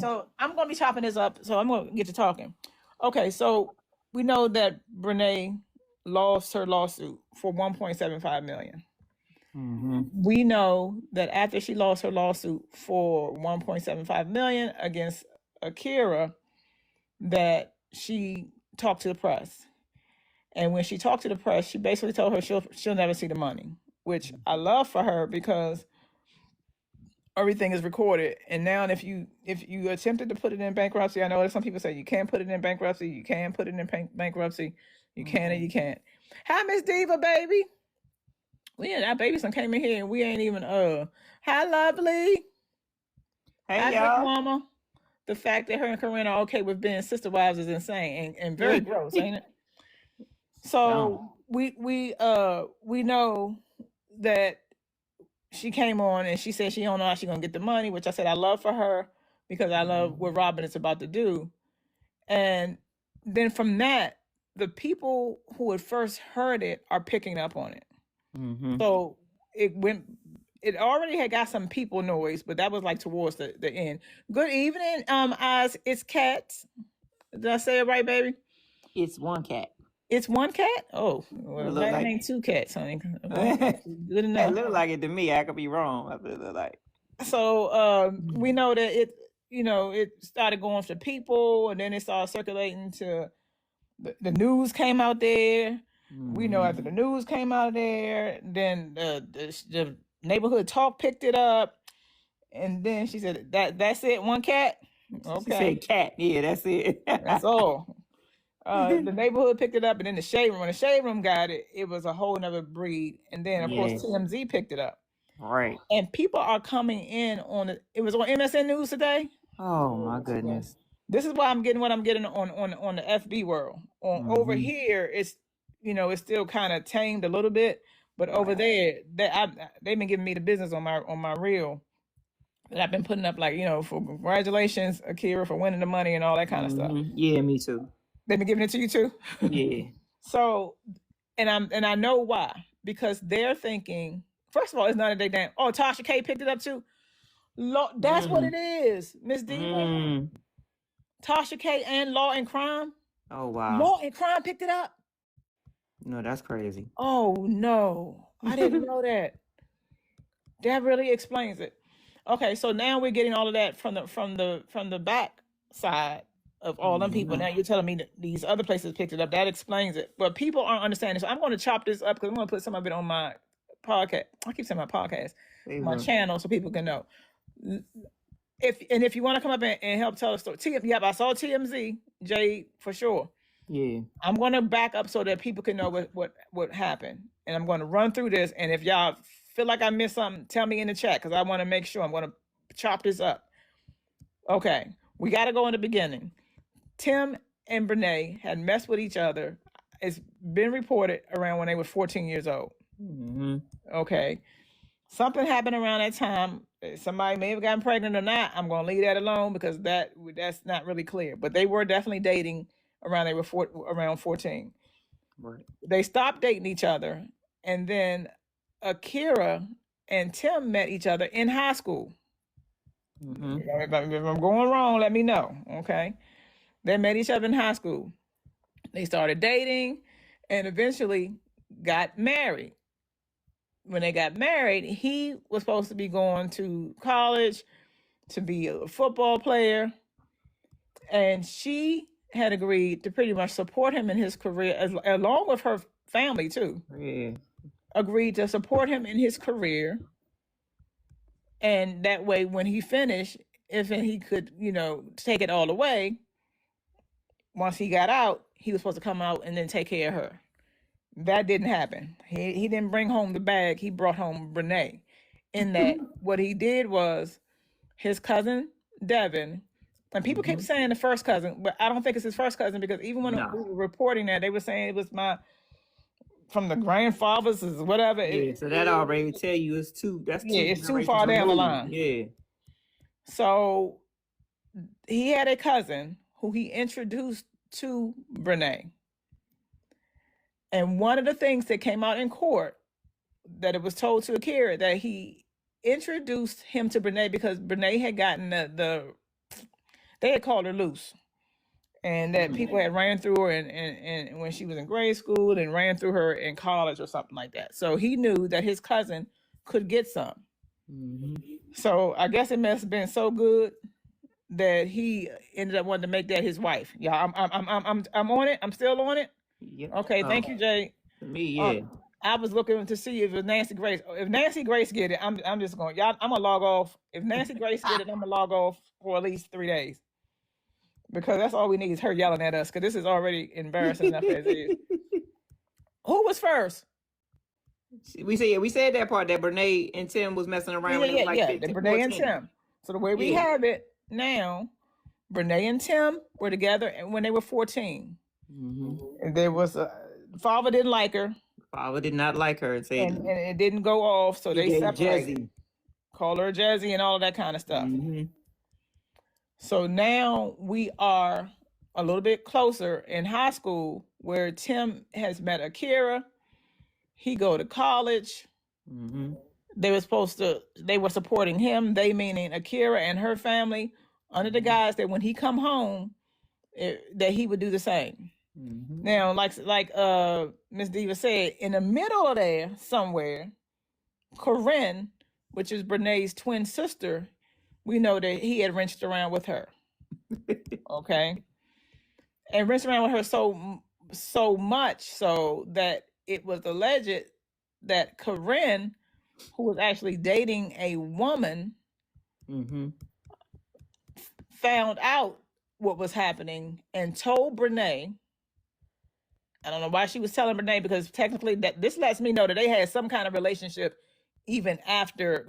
so I'm going to be chopping this up. So I'm going to get to talking. Okay, so we know that Brenay lost her lawsuit for 1.75 million. We know that after she lost her lawsuit for 1.75 million against Akira, that she talked to the press. And when she talked to the press, she basically told her she'll never see the money, which I love for her because everything is recorded. And now if you attempted to put it in bankruptcy, I know that some people say you can't put it in bankruptcy, you can put it in bankruptcy, you can and you can't. Hi, Miss Diva, baby. Our baby son came in here and we ain't even hi, lovely. Hey, Hi, Big y'all. Mama. The fact that her and Corinne are okay with being sister wives is insane and very gross, ain't it? So we know that she came on and she said she don't know how she's gonna get the money, which I said I love for her because I love what Robin is about to do. And then from that, the people who had first heard it are picking up on it. So it already had got some people noise, but that was like towards the end. Good evening, Oz. It's cats. Did I say it right, baby? It's one cat. It's one cat? Oh, well, that ain't two cats, honey. Good enough. It look like it to me. I could be wrong. I feel like. So we know that it started going to people, and then it started circulating to the news came out there. We know after the news came out there, then the neighborhood talk picked it up, and then she said that's it, one cat. Okay, she said cat. Yeah, that's it. That's all. The neighborhood picked it up, and then the shade room. When the shade room got it, it was a whole nother breed. And then, of course, TMZ picked it up. Right. And people are coming in on it. It was on MSN News today. Oh my goodness. This is why I'm getting what I'm getting on the FB world. Over here, it's it's still kind of tamed a little bit, but over there, they've been giving me the business on my reel. That I've been putting up for congratulations, Akira, for winning the money and all that kind of stuff. Yeah, me too. They've been giving it to you too? Yeah. So, and I know why. Because they're thinking, first of all, it's none of their damn. Oh, Tasha K picked it up too? That's what it is, Miss Diva. Tasha K and Law and Crime. Oh, wow. Law and Crime picked it up? No, that's crazy. Oh, no. I didn't know that. That really explains it. Okay, so now we're getting all of that from the back side of all them people. Now you're telling me that these other places picked it up. That explains it. But people aren't understanding. So I'm going to chop this up because I'm going to put some of it on my podcast. I keep saying my podcast, my channel, so people can know. If you want to come up and help tell a story, I saw TMZ, Jade, for sure. Yeah. I'm going to back up so that people can know what happened. And I'm going to run through this. And if y'all feel like I missed something, tell me in the chat because I want to make sure. I'm going to chop this up. Okay. We got to go in the beginning. Tim and Brenay had messed with each other. It's been reported around when they were 14 years old. Okay. Something happened around that time. Somebody may have gotten pregnant or not. I'm going to leave that alone because that's not really clear. But they were definitely dating around around 14. Right. They stopped dating each other. And then Akira and Tim met each other in high school. If I'm going wrong, let me know. Okay. They met each other in high school. They started dating and eventually got married. When they got married, he was supposed to be going to college to be a football player. And she had agreed to pretty much support him in his career, along with her family too. Yeah. Agreed to support him in his career. And that way, when he finished, if he could, take it all away, once he got out, he was supposed to come out and then take care of her. That didn't happen. He didn't bring home the bag. He brought home Brenay. In that, what he did was his cousin, Devin, and people keep saying the first cousin, but I don't think it's his first cousin because even when we were reporting that, they were saying it was from the grandfathers or whatever. Yeah, so that already tell you it's too. It's too far down the line. Yeah. So he had a cousin who he introduced to Brenay. And one of the things that came out in court that it was told to Akira that he introduced him to Brenay because Brenay had gotten they had called her loose, and that people had ran through her and when she was in grade school and ran through her in college or something like that. So he knew that his cousin could get some. So I guess it must have been so good that he ended up wanting to make that his wife. Yeah, I'm on it. I'm still on it. Yep. Okay, thank you, Jay. Me, yeah. I was looking to see if it was Nancy Grace. If Nancy Grace get it, I'm just going. Y'all, I'm gonna log off. If Nancy Grace get it, I'm gonna log off for at least 3 days, because that's all we need is her yelling at us. Because this is already embarrassing enough as it is. Who was first? We said that part that Brenay and Tim was messing around when they were like 15, Brenay and 14. Tim. So the way we have it now, Brenay and Tim were together when they were 14. And there was father didn't like her. Father did not like her, and it didn't go off, so they separated. Call her Jazzy and all of that kind of stuff. So now we are a little bit closer in high school, where Tim has met Akira. He go to college. They were supporting him, they meaning Akira and her family, under the guise that when he come home, that he would do the same. Now, like Miss Diva said, in the middle of there somewhere, Corinne, which is Brenay's twin sister, we know that he had wrenched around with her. Okay, and wrenched around with her so much so that it was alleged that Corinne, who was actually dating a woman, found out what was happening and told Brenay. I don't know why she was telling Brenay, because technically this lets me know that they had some kind of relationship even after,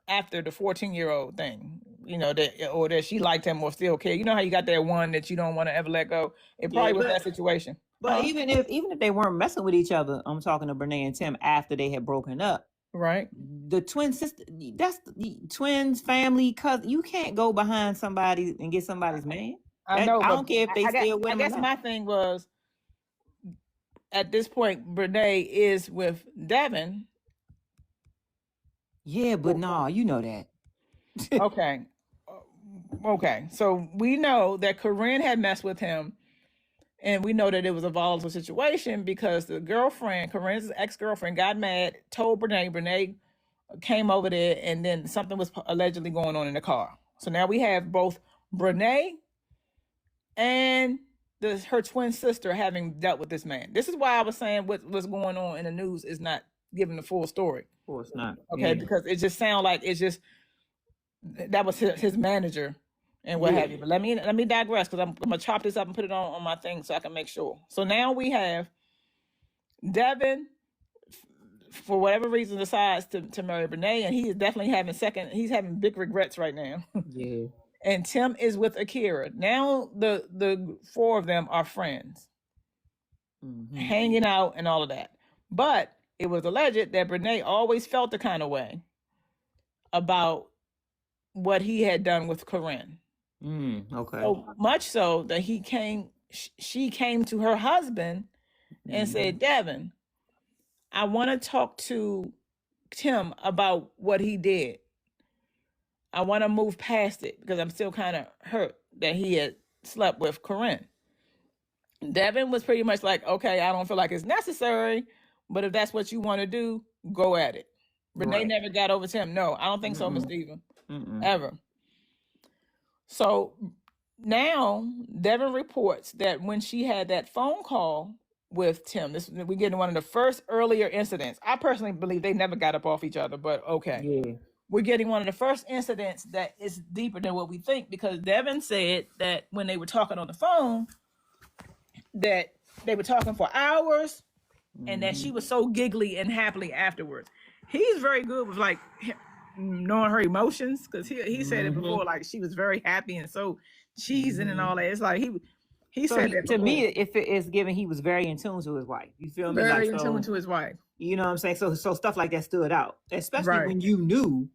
after the 14-year-old thing, that she liked him or still cared. You know how you got that one that you don't want to ever let go? It probably was that situation. But even if they weren't messing with each other, I'm talking to Brenay and Tim after they had broken up. Right. The twin sister, that's the twins, family, cousin. You can't go behind somebody and get somebody's man. I know. I don't care if they still with him. I guess my thing was, at this point, Brenay is with Devin. Yeah, but no, you know that. Okay. Okay. So we know that Corinne had messed with him, and we know that it was a volatile situation because the girlfriend, Corinne's ex-girlfriend, got mad, told Brenay. Brenay came over there, and then something was allegedly going on in the car. So now we have both Brenay and her twin sister having dealt with this man. This is why I was saying what's going on in the news is not giving the full story. Of course not. Okay, because it just sounds like that was his manager and what have you. But let me digress, because I'm gonna chop this up and put it on my thing so I can make sure. So now we have Devin, for whatever reason, decides to marry Brenay, and he is definitely he's having big regrets right now. Yeah. And Tim is with Akira. Now the four of them are friends, hanging out and all of that. But it was alleged that Brenay always felt the kind of way about what he had done with Corinne. Okay. So much so that she came to her husband and said, Devin, I want to talk to Tim about what he did. I want to move past it because I'm still kind of hurt that he had slept with Corinne. Devin was pretty much like, okay, I don't feel like it's necessary, but if that's what you want to do, go at it. Brenay never got over to him. No, I don't think so, Miss Diva. Ever. So now Devin reports that when she had that phone call with Tim, we're getting one of the first earlier incidents. I personally believe they never got up off each other, but okay. Yeah. We're getting one of the first incidents that is deeper than what we think, because Devin said that when they were talking on the phone, that they were talking for hours, and that she was so giggly and happily afterwards. He's very good with like knowing her emotions, because he said it before, like she was very happy and so cheesing and all that. It's like he said that before. To me, if it is given, he was very in tune to his wife. You feel me? Very in tune to his wife. You know what I'm saying? So stuff like that stood out, especially when you knew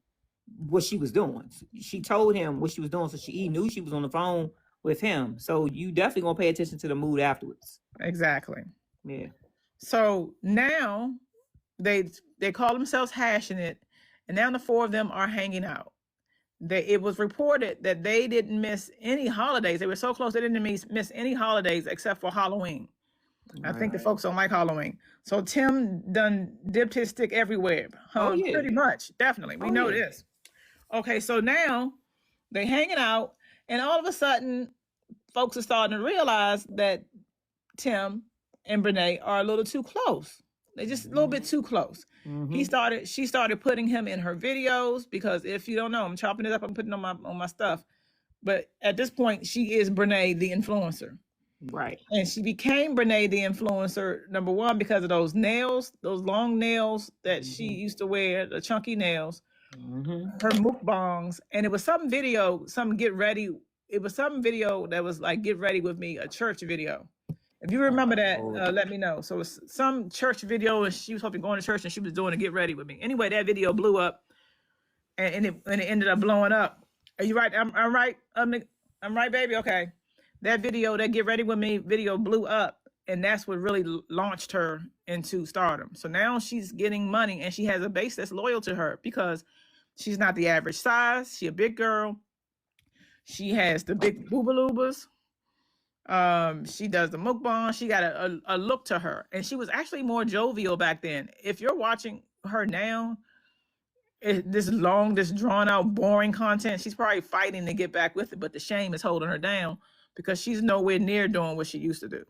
what she was doing. She told him what she was doing, so he knew she was on the phone with him. So you definitely gonna pay attention to the mood afterwards. Exactly. Yeah. So now they call themselves Hashing It, and now the four of them are hanging out. it was reported that they didn't miss any holidays. They were so close they didn't miss any holidays except for Halloween. I think the folks don't like Halloween. So Tim done dipped his stick everywhere. Pretty much, definitely. We know this. Okay, so now they hanging out, and all of a sudden, folks are starting to realize that Tim and Brenay are a little too close. They're just a little bit too close. She started putting him in her videos, because if you don't know, I'm chopping it up, I'm putting on my stuff. But at this point, she is Brenay the influencer. Right. And she became Brenay the influencer, number one, because of those nails, those long nails that she used to wear, the chunky nails, her mukbangs. And it was some video, it was some video that was like, get ready with me, a church video. If you remember that, let me know. So it's some church video, and she was supposed to be going to church, and she was doing a get ready with me. Anyway, that video blew up, and it ended up blowing up. Are you right? I'm right. I'm right, baby. Okay. That video, that get ready with me video, blew up, and that's what really launched her into stardom. So now she's getting money, and she has a base that's loyal to her, because she's not the average size. She a big girl. She has the big boobalubas. She does the mukbang. She got a look to her, and she was actually more jovial back then. If you're watching her now, this drawn out, boring content, she's probably fighting to get back with it, but the shame is holding her down, because she's nowhere near doing what she used to do,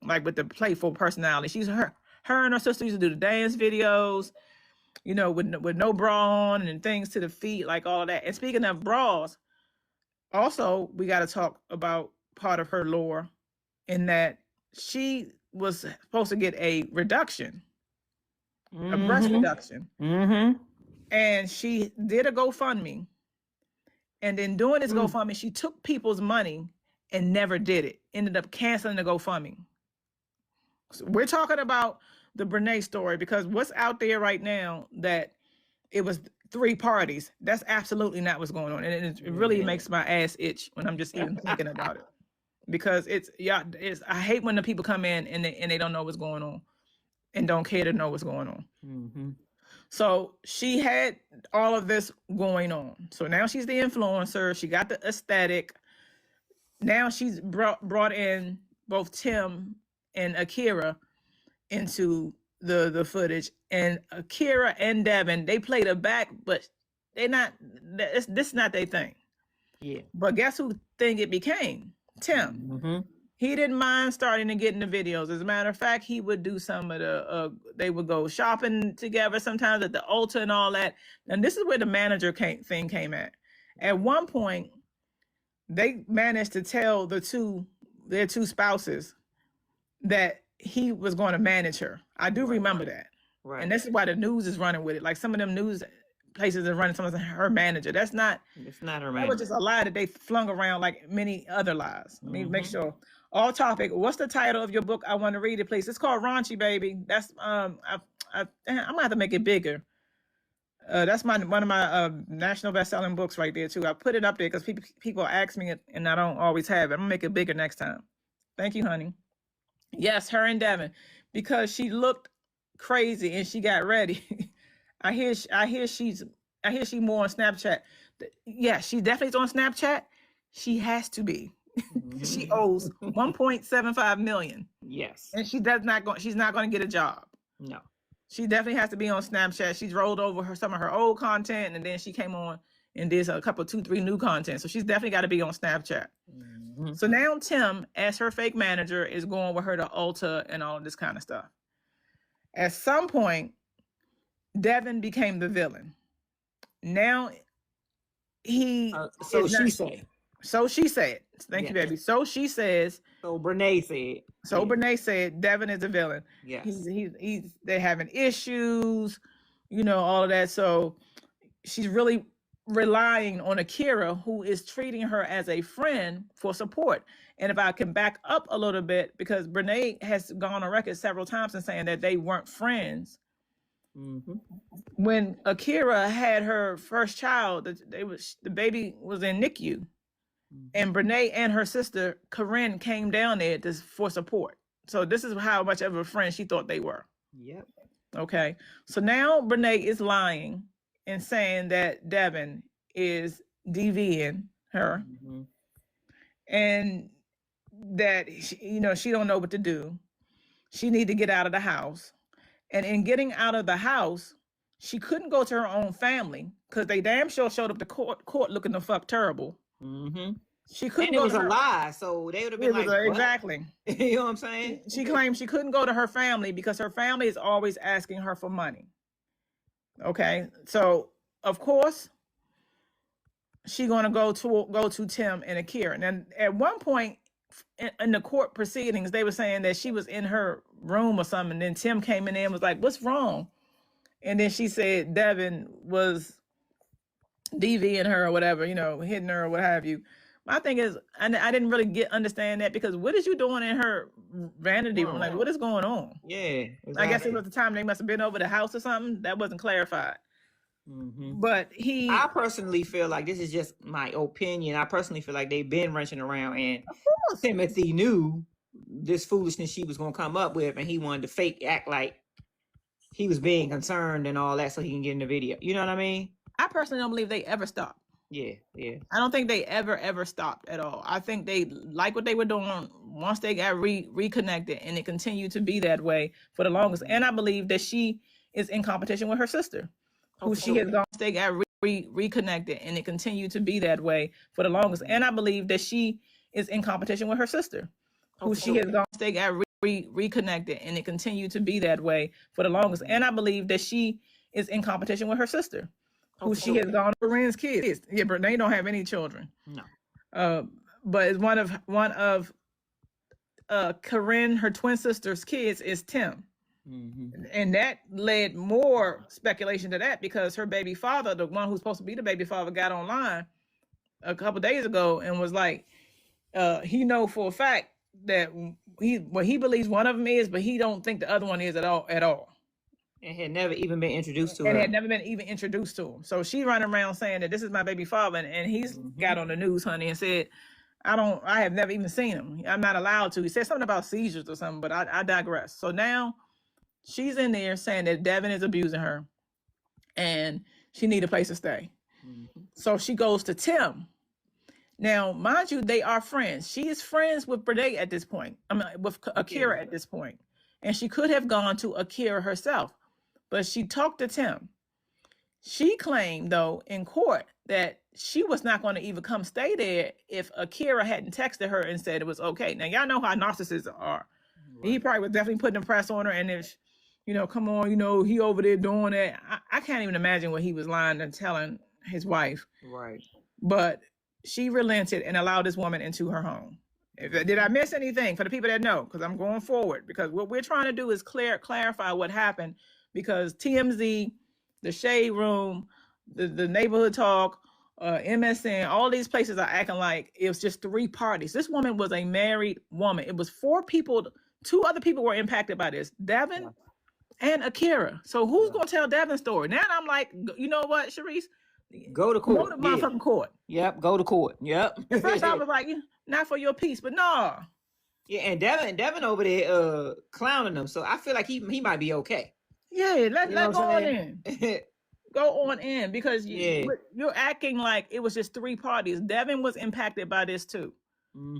like with the playful personality. She's her and her sister used to do the dance videos, you know, with no bra on and things to the feet, like all of that. And speaking of bras, also we got to talk about part of her lore, in that she was supposed to get a reduction, a breast reduction, and she did a GoFundMe, and in doing this GoFundMe, she took people's money and never did it. Ended up canceling the GoFundMe. So we're talking about the Brenay story, because what's out there right now that it was 3 parties, that's absolutely not what's going on, and it really makes my ass itch when I'm just even thinking about it. Because I hate when the people come in and they don't know what's going on and don't care to know what's going on. So she had all of this going on. So now she's the influencer. She got the aesthetic. Now she's brought in both Tim and Akira into the footage. And Akira and Devin, they played her back, but this is not their thing. Yeah. But guess who thing it became? Tim. He didn't mind starting to get in the videos. As a matter of fact, he would do some of they would go shopping together sometimes at the Ulta and all that. And this is where the manager thing came at. At one point, they managed to tell their two spouses that he was going to manage her. I do remember that. Right. And this is why the news is running with it. Like some of them news places are running someone's her manager. It's not her manager. That was just a lie that they flung around like many other lies. Let me make sure. All topic. What's the title of your book? I want to read it, please. It's called Raunchy, baby. That's I'm gonna have to make it bigger. That's one of my national best-selling books right there too. I put it up there because people ask me it, and I don't always have it. I'm gonna make it bigger next time. Thank you, honey. Yes, her and Devin, because she looked crazy and she got ready. I hear she more on Snapchat. Yeah, she definitely is on Snapchat. She has to be. She owes 1.75 million. Yes. And she's not going to get a job. No. She definitely has to be on Snapchat. She's rolled over some of her old content, and then she came on and did a couple, 2-3 new content. So she's definitely got to be on Snapchat. So now Tim, as her fake manager, is going with her to Ulta and all of this kind of stuff. At some point, Devin became the villain. Now So she said. Thank you, baby. So she says. So Brenay said. So Brenay said Devin is the villain. Yes. They're having issues, all of that. So she's really relying on Akira, who is treating her as a friend, for support. And if I can back up a little bit, because Brenay has gone on record several times in saying that they weren't friends. When Akira had her first child, the baby was in NICU, and Brenay and her sister Corinne came down there for support. So this is how much of a friend she thought they were. Yep. Okay. So now Brenay is lying and saying that Devin is DVing her, and that she don't know what to do. She need to get out of the house, and in getting out of the house, she couldn't go to her own family because they damn sure showed up to court looking the fuck terrible. She couldn't go. And it was a lie, so they would have been like, exactly. You know what I'm saying? She claimed she couldn't go to her family because her family is always asking her for money. Okay, so of course she gonna go to Tim and Akira. And then at one point in the court proceedings, they were saying that she was in her room or something. And then Tim came in there and was like, "What's wrong?" And then she said Devin was DVing her or whatever, hitting her or what have you. My thing is, I didn't really understand that, because what is you doing in her vanity room? Like, what is going on? Yeah, exactly. I guess it was the time they must have been over the house or something. That wasn't clarified. But I personally feel like, this is just my opinion, I personally feel like they've been wrenching around, and Timothy knew this foolishness she was going to come up with, and he wanted to act like he was being concerned and all that so he can get in the video. You know what I mean? I personally don't believe they ever stopped. Yeah. I don't think they ever stopped at all. I think they like what they were doing once they got reconnected, and it continued to be that way for the longest. And I believe that she is in competition with her sister, who she has gone. They got reconnected, and it continued to be that way for the longest. And I believe that she is in competition with her sister, who she has gone. They got reconnected, and it continued to be that way for the longest. And I believe that she is in competition with her sister, who she has gone. Corinne's kids. Yeah, but they don't have any children. No. But it's one of Corinne, her twin sister's kids, is Tim. And that led more speculation to that, because her baby father, the one who's supposed to be the baby father, got online a couple days ago and was like, he know for a fact that he believes one of them is, but he don't think the other one is at all. And had never even been introduced to her. And had never been even introduced to him. So she running around saying that this is my baby father, and he's got on the news, honey, and said, I have never even seen him. I'm not allowed to. He said something about seizures or something, but I digress. So now she's in there saying that Devin is abusing her and she need a place to stay. So she goes to Tim. Now, mind you, they are friends. She is friends with Brenay at this point. With Akira at this point. And she could have gone to Akira herself, but she talked to Tim. She claimed, though, in court that she was not going to even come stay there if Akira hadn't texted her and said it was okay. Now, y'all know how narcissists are. Right. He probably was definitely putting the press on her, and if, come on, he over there doing that. I can't even imagine what he was lying and telling his wife. Right. But she relented and allowed this woman into her home. Did I miss anything for the people that know? Because I'm going forward. Because what we're trying to do is clarify what happened. Because TMZ, the Shade Room, the Neighborhood Talk, MSN, all these places are acting like it was just 3 parties. This woman was a married woman. It was 4 people. 2 other people were impacted by this. Devin and Akira. So who's going to tell Devin's story? Now I'm like, you know what, Sharice? Go to court. Go to motherfucking court. Yep, go to court. Yep. At first I was like, not for your peace, but no. Yeah, and Devin over there clowning them. So I feel like he might be okay. Yeah, let go on in. Go on in, because you're acting like it was just 3 parties. Devin was impacted by this too.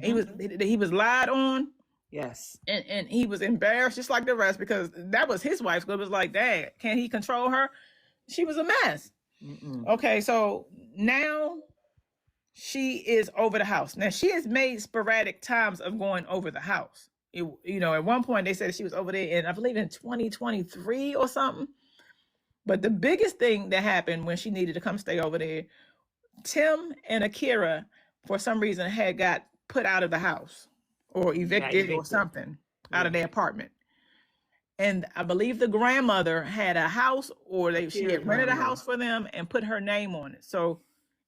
He was lied on. Yes. And he was embarrassed just like the rest, because that was his wife. So it was like, dang, can he control her? She was a mess. Okay, so now she is over the house. Now she has made sporadic times of going over the house. At one point they said she was over there I believe in 2023 or something. But the biggest thing that happened when she needed to come stay over there, Tim and Akira, for some reason, had got put out of the house or evicted or something out of their apartment. And I believe the grandmother had a house, or she had rented a house for them and put her name on it. So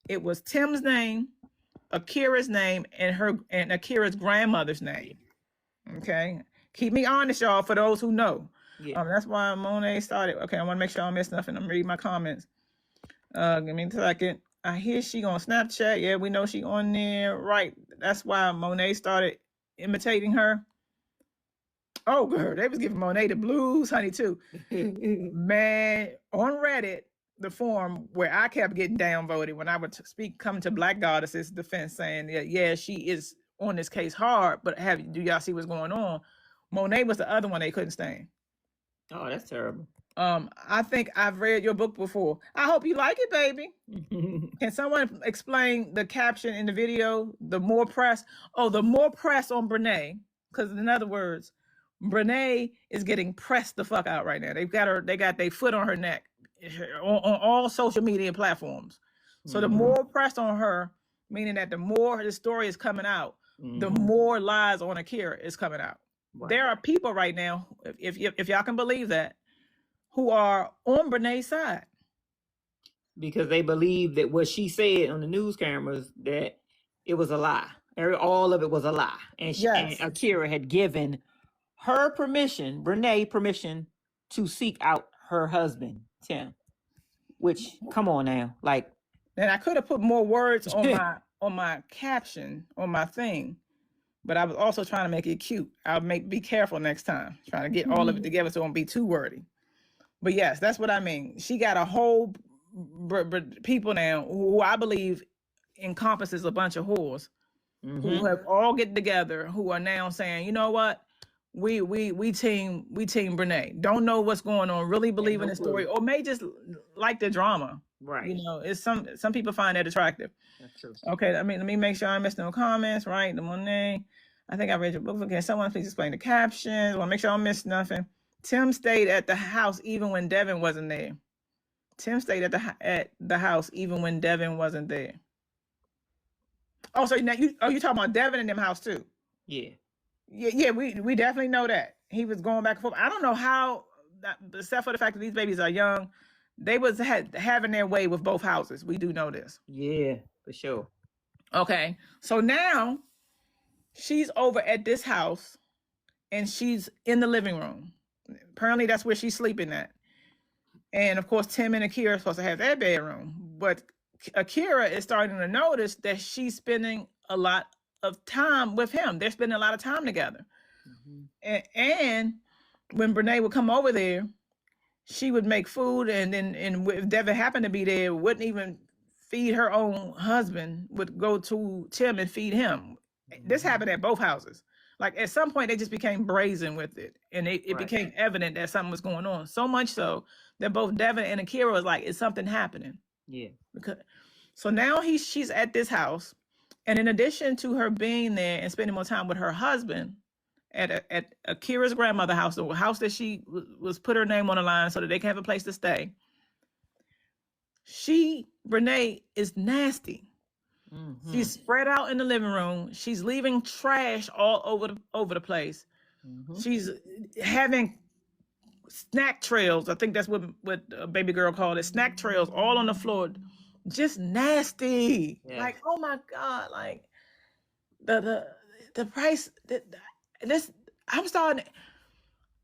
it was Tim's name, Akira's name, and Akira's grandmother's name. Okay, keep me honest, y'all. For those who know, that's why Monet started. Okay, I want to make sure I don't miss nothing. I'm reading my comments. Give me a second. I hear she on Snapchat. Yeah, we know she on there. Right. That's why Monet started imitating her. Oh, girl, they was giving Monet the blues, honey, too. Man, on Reddit, the forum where I kept getting downvoted when I would come to Black Goddess's defense, saying that yeah, she is on this case hard, but do y'all see what's going on? Monet was the other one they couldn't stand. Oh, that's terrible. I think I've read your book before. I hope you like it, baby. Can someone explain the caption in the video? The more press on Brenay, because in other words, Brenay is getting pressed the fuck out right now. They got their foot on her neck on all social media platforms. So the more press on her, meaning that the more the story is coming out, the more lies on Akira is coming out. Right. There are people right now, if y'all can believe that, who are on Brenay's side. Because they believe that what she said on the news cameras, that it was a lie. All of it was a lie. And, and Akira had given her permission, Brenay permission, to seek out her husband, Tim. Which, come on now. Like, and I could have put more words on my caption, on my thing. But I was also trying to make it cute. Be careful next time. Trying to get all of it together so it won't be too wordy. But yes, that's what I mean. She got a whole people now who I believe encompasses a bunch of whores who have all get together, who are now saying, you know what, we team Brenay. Don't know what's going on, really believe in the story, or may just like the drama. Right. You know, it's some people find that attractive. That's true. Okay, let me make sure I missed no comments. Right, the Monet. I think I read your book. Okay, someone please explain the captions. I want to make sure I don't miss nothing. Tim stayed at the house even when Devin wasn't there. Tim stayed at the house even when Devin wasn't there. Oh, so now you talking about Devin in them house too? Yeah. Yeah. We definitely know that he was going back and forth. I don't know how, except for the fact that these babies are young, they was having their way with both houses. We do know this. Yeah, for sure. Okay, so now she's over at this house, and she's in the living room. Apparently, that's where she's sleeping at. And of course, Tim and Akira are supposed to have their bedroom. But Akira is starting to notice that she's spending a lot of time with him. They're spending a lot of time together. And when Brenay would come over there, she would make food, and if Devin happened to be there, wouldn't even feed her own husband, would go to Tim and feed him. This happened at both houses. Like at some point, they just became brazen with it, and it became evident that something was going on. So much so that both Devin and Akira was like, "Is something happening?" Yeah. So now she's at this house, and in addition to her being there and spending more time with her husband at Akira's grandmother's house, the house that she was put her name on the line so that they can have a place to stay. Brenay is nasty. She's spread out in the living room. She's leaving trash all over the place. She's having snack trails. I think that's what a baby girl called it. Snack trails all on the floor. Just nasty. Yeah. Like, oh my God. Like the price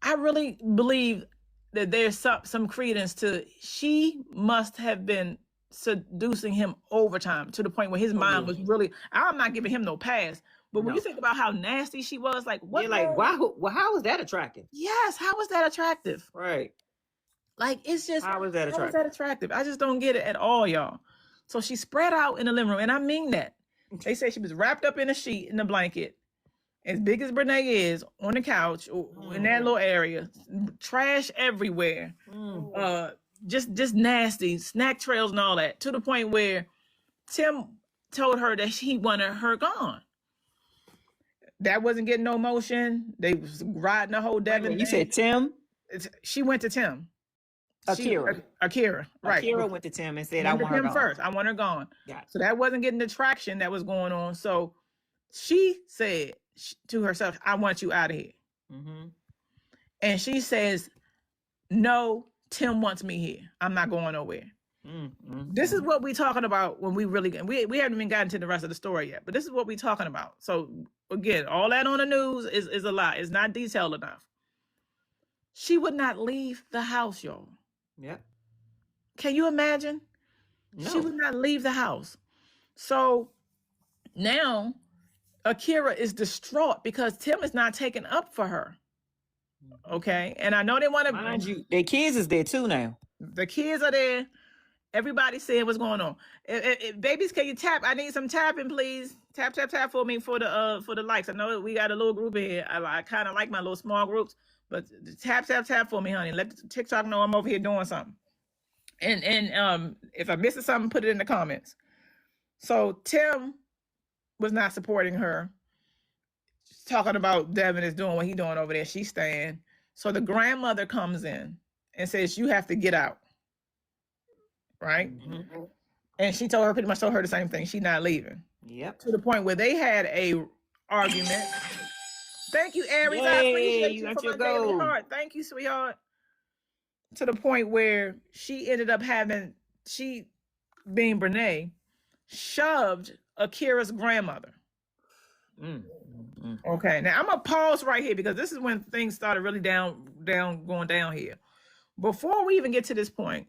I really believe that there's some credence to, she must have been seducing him overtime to the point where his mind was really, I'm not giving him no pass, but when you think about how nasty she was, like, what? You're like, wow, well, how is that attractive? Yes, how is that attractive? Right. Like, it's just, how is that attractive? I just don't get it at all, y'all. So she spread out in the living room, and I mean that. They say she was wrapped up in a sheet, in a blanket, as big as Brenay is, on the couch, in that little area, trash everywhere, just nasty, snack trails and all that, to the point where Tim told her that he wanted her gone. That wasn't getting no motion. They was riding the whole Devin. You said Tim? She went to Tim. Akira, right. Akira went to Tim and said, I want her gone. First. I want her gone. Got it. So that wasn't getting the traction that was going on. So she said to herself, I want you out of here. And she says, no, Tim wants me here. I'm not going nowhere. This is what we're talking about when we haven't even gotten to the rest of the story yet, but this is what we're talking about. So again, all that on the news is a lie. It's not detailed enough. She would not leave the house, y'all. Yeah. Can you imagine? No. She would not leave the house. So now Akira is distraught because Tim is not taking up for her. Okay. And I know they want to, mind you, their kids is there too now. The kids are there. Everybody saying what's going on. Babies, can you tap? I need some tapping, please. Tap, tap, tap for me for the likes. I know we got a little group in here. I kind of like my little small groups, but tap, tap, tap for me, honey. Let TikTok know I'm over here doing something. And if I'm missing something, put it in the comments. So Tim was not supporting her, talking about Devin is doing what he doing over there. She's staying. So the grandmother comes in and says, you have to get out. Right? Mm-hmm. And she pretty much told her the same thing. She's not leaving. Yep. To the point where they had a argument. Thank you, Aries. I appreciate you for my daily heart. Thank you, sweetheart. To the point where she ended up being Brenay, shoved Akira's grandmother. Okay, now I'm gonna pause right here because this is when things started really going down here. Before we even get to this point,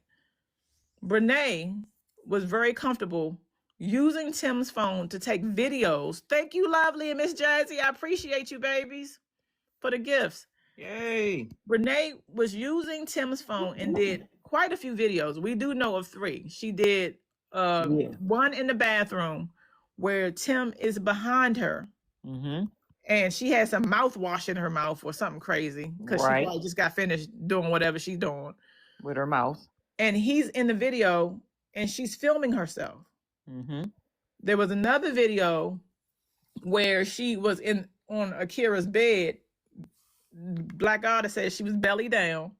Brenay was very comfortable using Tim's phone to take videos. Thank you, Lovely and Miss Jazzy. I appreciate you, babies, for the gifts. Yay. Brenay was using Tim's phone and did quite a few videos. We do know of 3. She did one in the bathroom where Tim is behind her. Mm-hmm. And she had some mouthwash in her mouth or something crazy because she probably just got finished doing whatever she's doing with her mouth. And he's in the video and she's filming herself. Mm-hmm. There was another video where she was on Akira's bed. Black Goddess said she was belly down,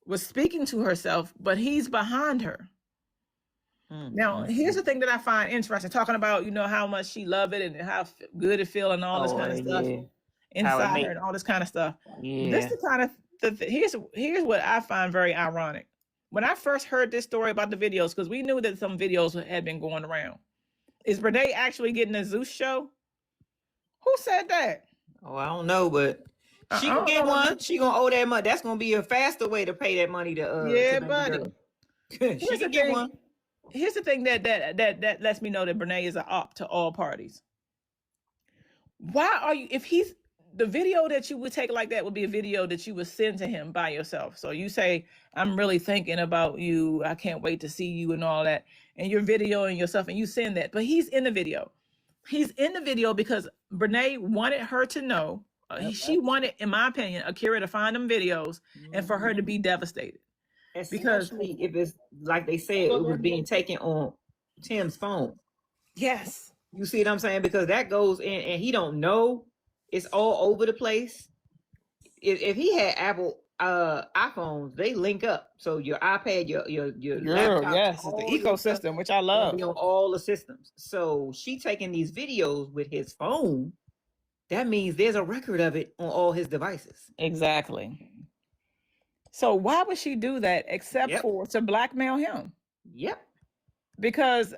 was speaking to herself, but he's behind her. Mm-hmm. Now, here's the thing that I find interesting, talking about, how much she loved it and how good it feel and all this kind of stuff inside her and all this kind of stuff. Yeah. This is the kind of, here's what I find very ironic. When I first heard this story about the videos, because we knew that some videos had been going around, is Brenay actually getting a Zeus show? Who said that? Oh, I don't know, but she can get one. She gonna owe that money. That's gonna be a faster way to pay that money to buddy. She can get one. Here's the thing that lets me know that Brenay is an op to all parties. Why are you? If the video that you would take like that would be a video that you would send to him by yourself. So you say, I'm really thinking about you. I can't wait to see you and all that. And you're videoing yourself and you send that. But he's in the video. He's in the video because Brenay wanted her to know. She wanted, in my opinion, Akira to find them videos and for her to be devastated. Especially if it's like they said, it was being taken on Tim's phone. Yes. You see what I'm saying? Because that goes in and he don't know. It's all over the place. If he had Apple iPhones, they link up. So your iPad, your laptop, yes, it's the ecosystem, which I love. On all the systems. So she taking these videos with his phone. That means there's a record of it on all his devices. Exactly. So why would she do that except for to blackmail him? Yep. Because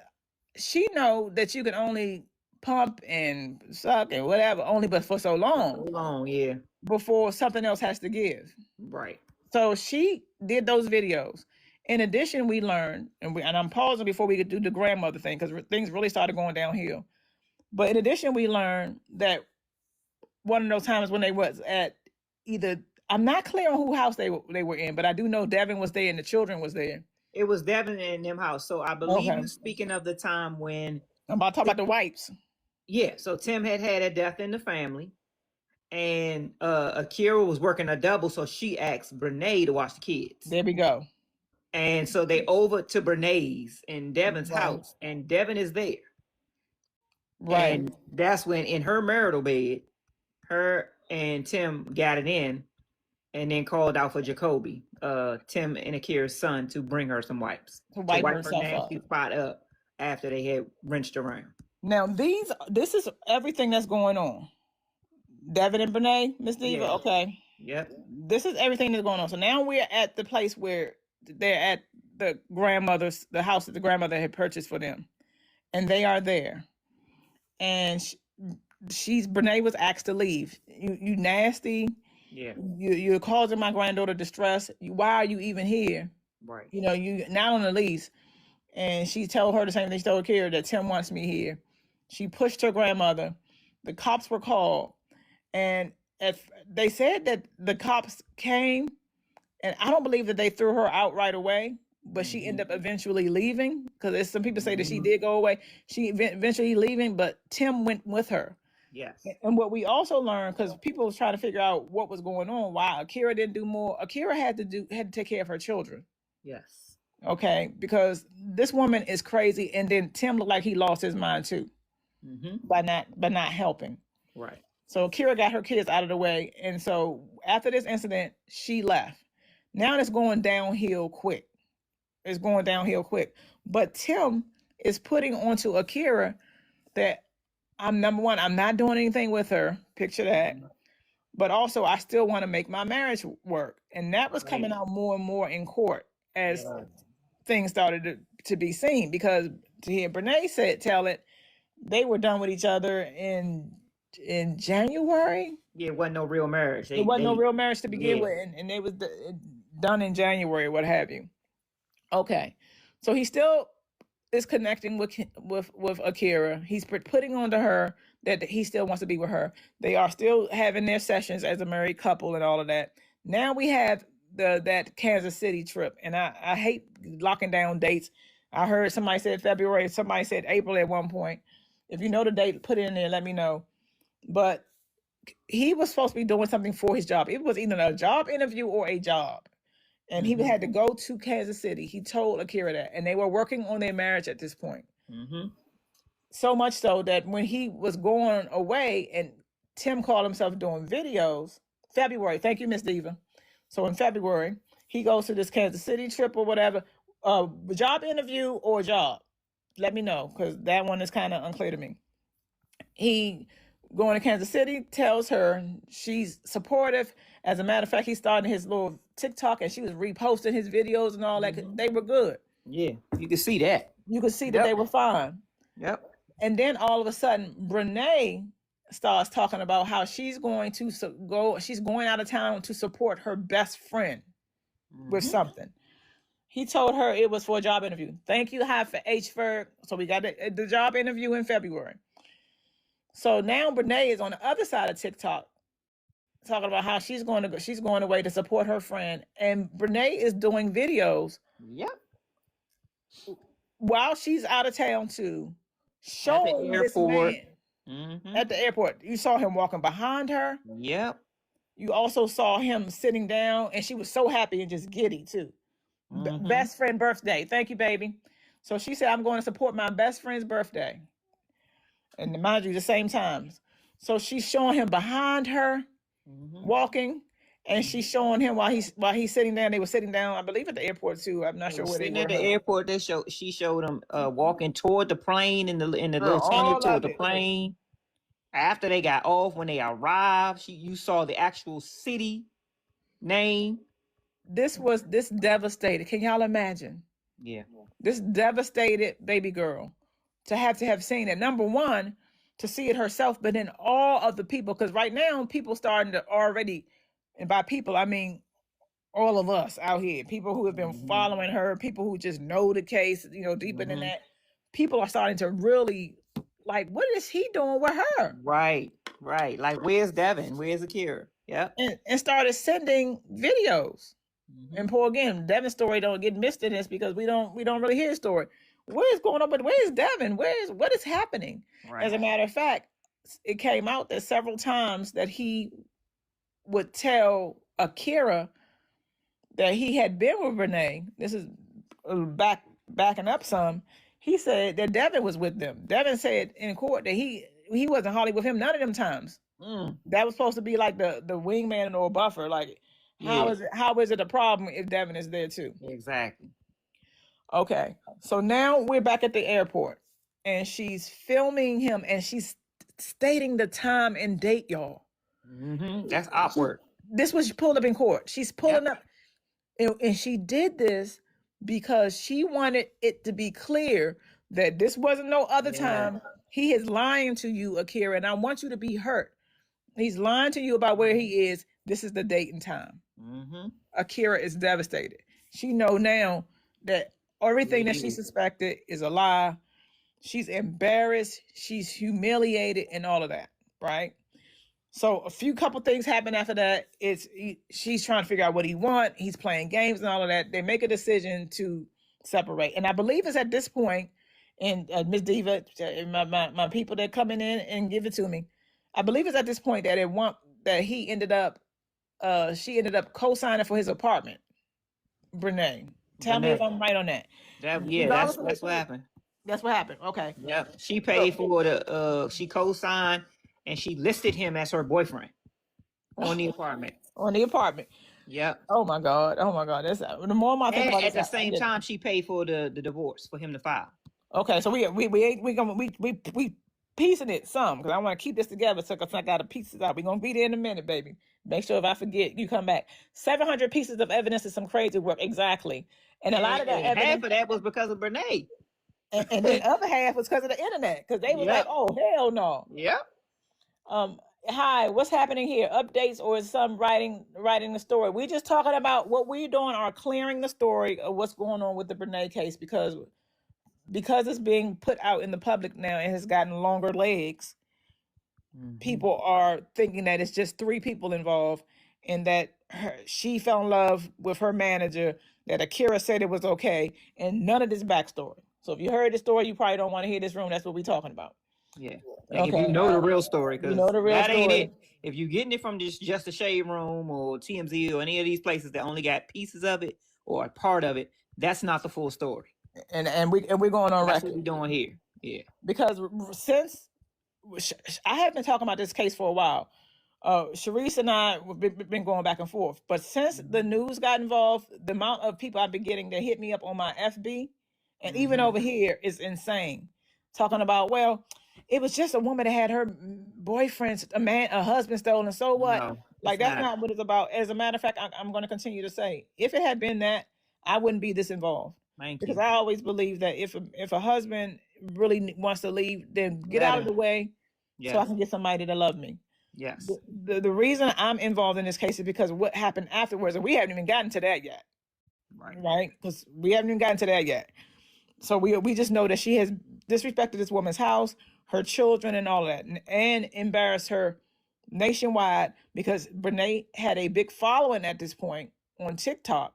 she know that you can only pump and suck and whatever, but for so long. So long, yeah. Before something else has to give. Right. So she did those videos. In addition, we learned, and I'm pausing before we could do the grandmother thing because things really started going downhill. But in addition, we learned that one of those times when they was at either, I'm not clear on whose house they were in, but I do know Devin was there and the children was there. It was Devin and them house. So I believe you're speaking of the time when I'm about to talk about the wipes. Yeah, so Tim had a death in the family, and Akira was working a double, so she asked Brenay to watch the kids. There we go. And so they over to Brenay's in Devin's house, and Devin is there. Right. And that's when in her marital bed, her and Tim got it in, and then called out for Jacoby, Tim and Akira's son, to bring her some wipes. To wipe her nasty spot up after they had rinsed around. Now, this is everything that's going on. Devin and Brenay, Miss Diva, okay. Yep. This is everything that's going on. So now we're at the place where they're at the house that the grandmother had purchased for them. And they are there. And Brenay was asked to leave. You nasty. Yeah. You're causing my granddaughter distress. Why are you even here? Right. You not on the lease. And she told her the same thing she told Akira, that Tim wants me here. She pushed her grandmother. The cops were called. And they said that the cops came, and I don't believe that they threw her out right away. but she ended up eventually leaving, because some people say that she did go away. She eventually leaving, but Tim went with her. Yes. And what we also learned, because people was trying to figure out what was going on, why Akira didn't do more. Akira had to take care of her children. Yes. Okay, because this woman is crazy, and then Tim looked like he lost his mind too, by not helping. Right. So Akira got her kids out of the way, and so after this incident, she left. Now it's going downhill quick. It's going downhill quick. But Tim is putting onto Akira that number one, I'm not doing anything with her. Picture that. But also, I still want to make my marriage work. And that was coming out more and more in court as things started to be seen. Because to hear Brenay tell it, they were done with each other in January. Yeah, it wasn't no real marriage. It wasn't no real marriage to begin with. And they was done in January, what have you. Okay. So he still is connecting with Akira. He's putting onto her that he still wants to be with her. They are still having their sessions as a married couple and all of that. Now we have that Kansas City trip, and I hate locking down dates. I heard somebody said February, somebody said April at one point. If you know the date, put it in there, let me know. But he was supposed to be doing something for his job. It was either a job interview or a job. And he had to go to Kansas City. He told Akira that. And they were working on their marriage at this point. So much so that when he was going away, and Tim called himself doing videos, February, thank you, Miss Diva. So in February, he goes to this Kansas City trip or whatever, job interview or job. Let me know, because that one is kind of unclear to me. He going to Kansas City, tells her she's supportive. As a matter of fact, he started his little TikTok and she was reposting his videos and all that. They were good. Yeah, you can see that. You could see that they were fine. Yep. And then all of a sudden, Brenay starts talking about how she's going to she's going out of town to support her best friend with something. He told her it was for a job interview. Thank you, Hi for H Ferg. So we got the job interview in February. So now Brenay is on the other side of TikTok talking about how she's going away to support her friend. And Brenay is doing videos. Yep. While she's out of town too, showing this man at the airport. You saw him walking behind her. Yep. You also saw him sitting down, and she was so happy and just giddy too. Best friend birthday. Thank you, baby. So she said, I'm going to support my best friend's birthday. And mind you, the same times. So she's showing him behind her, walking, and she's showing him while he's sitting down. They were sitting down, I believe, at the airport too. I'm not sure where they were. At the airport, she showed him walking toward the plane in the little tunnel toward the plane. After they got off, when they arrived, you saw the actual city name. This devastated. Can y'all imagine? Yeah. This devastated baby girl to have seen it. Number one, to see it herself, but then all of the people, because right now people starting to already, and by people I mean all of us out here, people who have been following her, people who just know the case, deeper than that. People are starting to really like, what is he doing with her? Right. Like, where's Devin? Where's Akira? Yeah. And started sending videos. And poor again, Devin's story don't get missed in this because we don't really hear his story. What is going on? But where's Devin? What is happening? Right. As a matter of fact, it came out that several times that he would tell Akira that he had been with Brenay. This is backing up some. He said that Devin was with them. Devin said in court that he wasn't hardly with him none of them times. That was supposed to be like the wingman or buffer. Like, how is it a problem if Devin is there too? Exactly. Okay, so now we're back at the airport, and she's filming him, and she's stating the time and date, y'all. That's awkward. This was pulled up in court. She's pulling up, and she did this because she wanted it to be clear that this wasn't no other time. He is lying to you, Akira, and I want you to be hurt. He's lying to you about where he is. This is the date and time. Akira is devastated. She know now that everything that she suspected is a lie. She's embarrassed. She's humiliated and all of that, right? So a couple things happen after that. She's trying to figure out what he wants. He's playing games and all of that. They make a decision to separate. And I believe it's at this point, and Miss Diva, my people that coming in and give it to me, I believe it's at this point that he ended up, she ended up co-signing for his apartment. Brenay, tell me if I'm right on that. That's what happened. That's what happened. Okay. Yep. She paid for she co-signed and she listed him as her boyfriend on the apartment. On the apartment. Yep. Oh my God. That's the more I think about it. At the same time, she paid for the divorce for him to file. Okay, so we piecing it some because I want to keep this together. So I got to piece it out. We're gonna be there in a minute, baby. Make sure if I forget, you come back. 700 pieces of evidence is some crazy work, exactly. And a lot of that evidence, half of that was because of Brenay. And then the other half was because of the internet, because they were like, "Oh hell no." Yep. Hi, what's happening here? Updates or is some writing the story? We're just talking about what we're doing, are clearing the story of what's going on with the Brenay case because it's being put out in the public now and has gotten longer legs. People are thinking that it's just 3 people involved and that she fell in love with her manager, that Akira said it was okay, and none of this backstory. So if you heard the story, you probably don't want to hear this room. That's what we're talking about. Yeah. Like if you know the real story, because that ain't it. If you're getting it from just the Shade Room or TMZ or any of these places that only got pieces of it or a part of it, that's not the full story. And we're going on record. That's what we're doing here. Yeah. Because since I have been talking about this case for a while, Sharice and I have been going back and forth. But since the news got involved, the amount of people I've been getting that hit me up on my FB and even over here is insane. Talking about, well, it was just a woman that had her boyfriend, a husband stolen. So what? No, like that's not what it's about. As a matter of fact, I'm going to continue to say, if it had been that, I wouldn't be this involved. Because I always believe that if a husband really wants to leave, then get out of the way so I can get somebody to love me. Yes. The reason I'm involved in this case is because of what happened afterwards, and we haven't even gotten to that yet. Right? Because we haven't even gotten to that yet. So we just know that she has disrespected this woman's house, her children, and all that, and embarrassed her nationwide because Brenay had a big following at this point on TikTok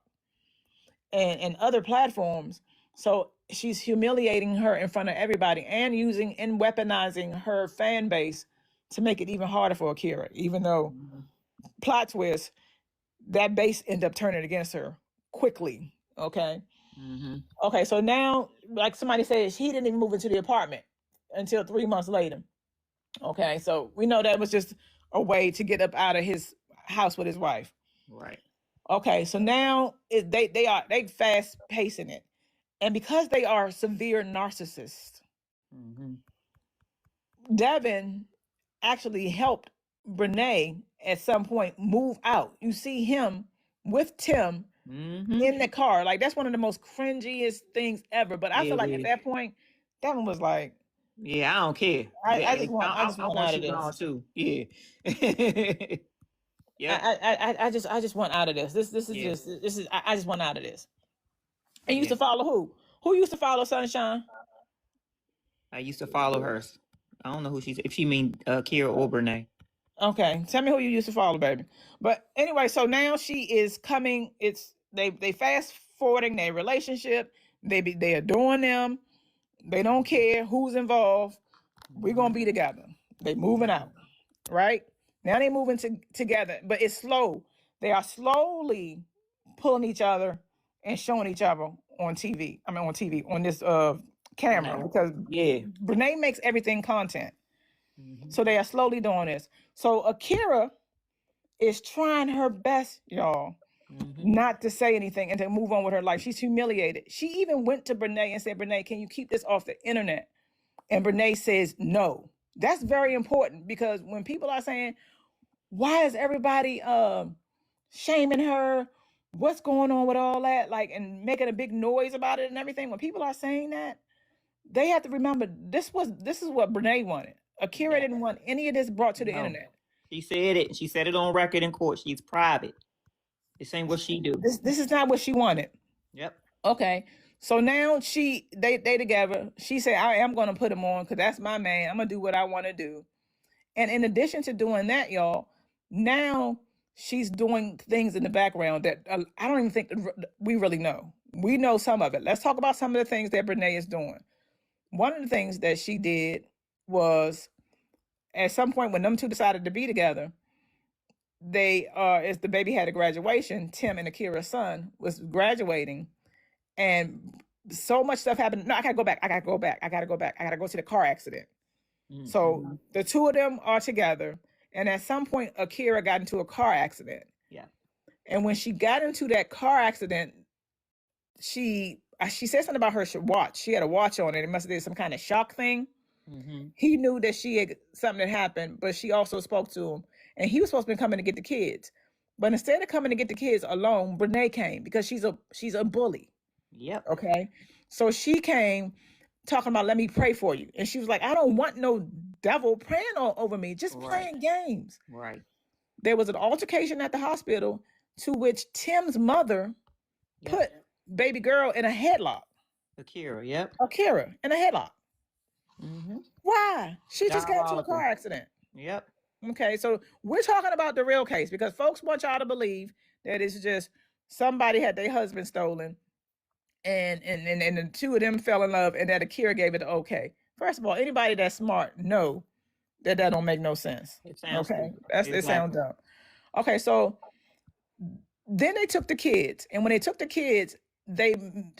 and other platforms. So she's humiliating her in front of everybody and using and weaponizing her fan base to make it even harder for Akira, even though plot twist, that base ended up turning against her quickly. Okay. Okay, so now, like somebody said, he didn't even move into the apartment until 3 months later. Okay, so we know that was just a way to get up out of his house with his wife. Right. Okay, so now they fast pacing it, and because they are severe narcissists, Devin actually helped Brenay at some point move out. You see him with Tim in the car. Like that's one of the most cringiest things ever. But I feel like at that point, Devin was like, "Yeah, I don't care. I just want out of this too. Yeah, yeah. I just want out of this. I just want out of this." And used to follow who? Who used to follow Sunshine? I used to follow her. I don't know who she's. If she mean Akira or Brenay. Okay, tell me who you used to follow, baby. But anyway, so now she is coming. It's they fast forwarding their relationship. They adoring them. They don't care who's involved. We're gonna be together. They moving out, right? Now they moving together, but it's slow. They are slowly pulling each other and showing each other on TV. I mean on TV, on this camera, because Brenay makes everything content. So they are slowly doing this. So Akira is trying her best, y'all, not to say anything and to move on with her life. She's humiliated. She even went to Brenay and said, "Brenay, can you keep this off the internet?" And Brenay says no. That's very important, because when people are saying, "Why is everybody shaming her? What's going on with all that?" Like, and making a big noise about it and everything. When people are saying that, they have to remember this is what Brenay wanted. Akira didn't want any of this brought to the internet. She said it. She said it on record in court. She's private. This ain't what she do. This is not what she wanted. Yep. Okay. So now they together. She said, "I am going to put him on because that's my man. I'm going to do what I want to do." And in addition to doing that, y'all, now she's doing things in the background that I don't even think we really know. We know some of it. Let's talk about some of the things that Brenay is doing. One of the things that she did was, at some point when them two decided to be together, they as the baby had a graduation, Tim and Akira's son was graduating, and so much stuff happened. No, I gotta go back. I gotta go see the car accident. So the two of them are together, and at some point Akira got into a car accident. Yeah. And when she got into that car accident, she said something about her watch. She had a watch on it. It must have been some kind of shock thing. He knew that something had happened, but she also spoke to him, and he was supposed to be coming to get the kids. But instead of coming to get the kids alone, Brenay came because she's a bully. Yep. Okay. So she came talking about, let me pray for you. And she was like, I don't want no devil praying over me, just playing games. Right. There was an altercation at the hospital to which Tim's mother put baby girl in a headlock. Akira, yep. Akira in a headlock. Why? She just got into a car accident. Yep. Okay, so we're talking about the real case because folks want y'all to believe that it's just somebody had their husband stolen and the two of them fell in love and that Akira gave it the okay. First of all, anybody that's smart know that don't make no sense. It sounds okay. Stupid. It sounds dumb. Okay, so then they took the kids, and when they took the kids, they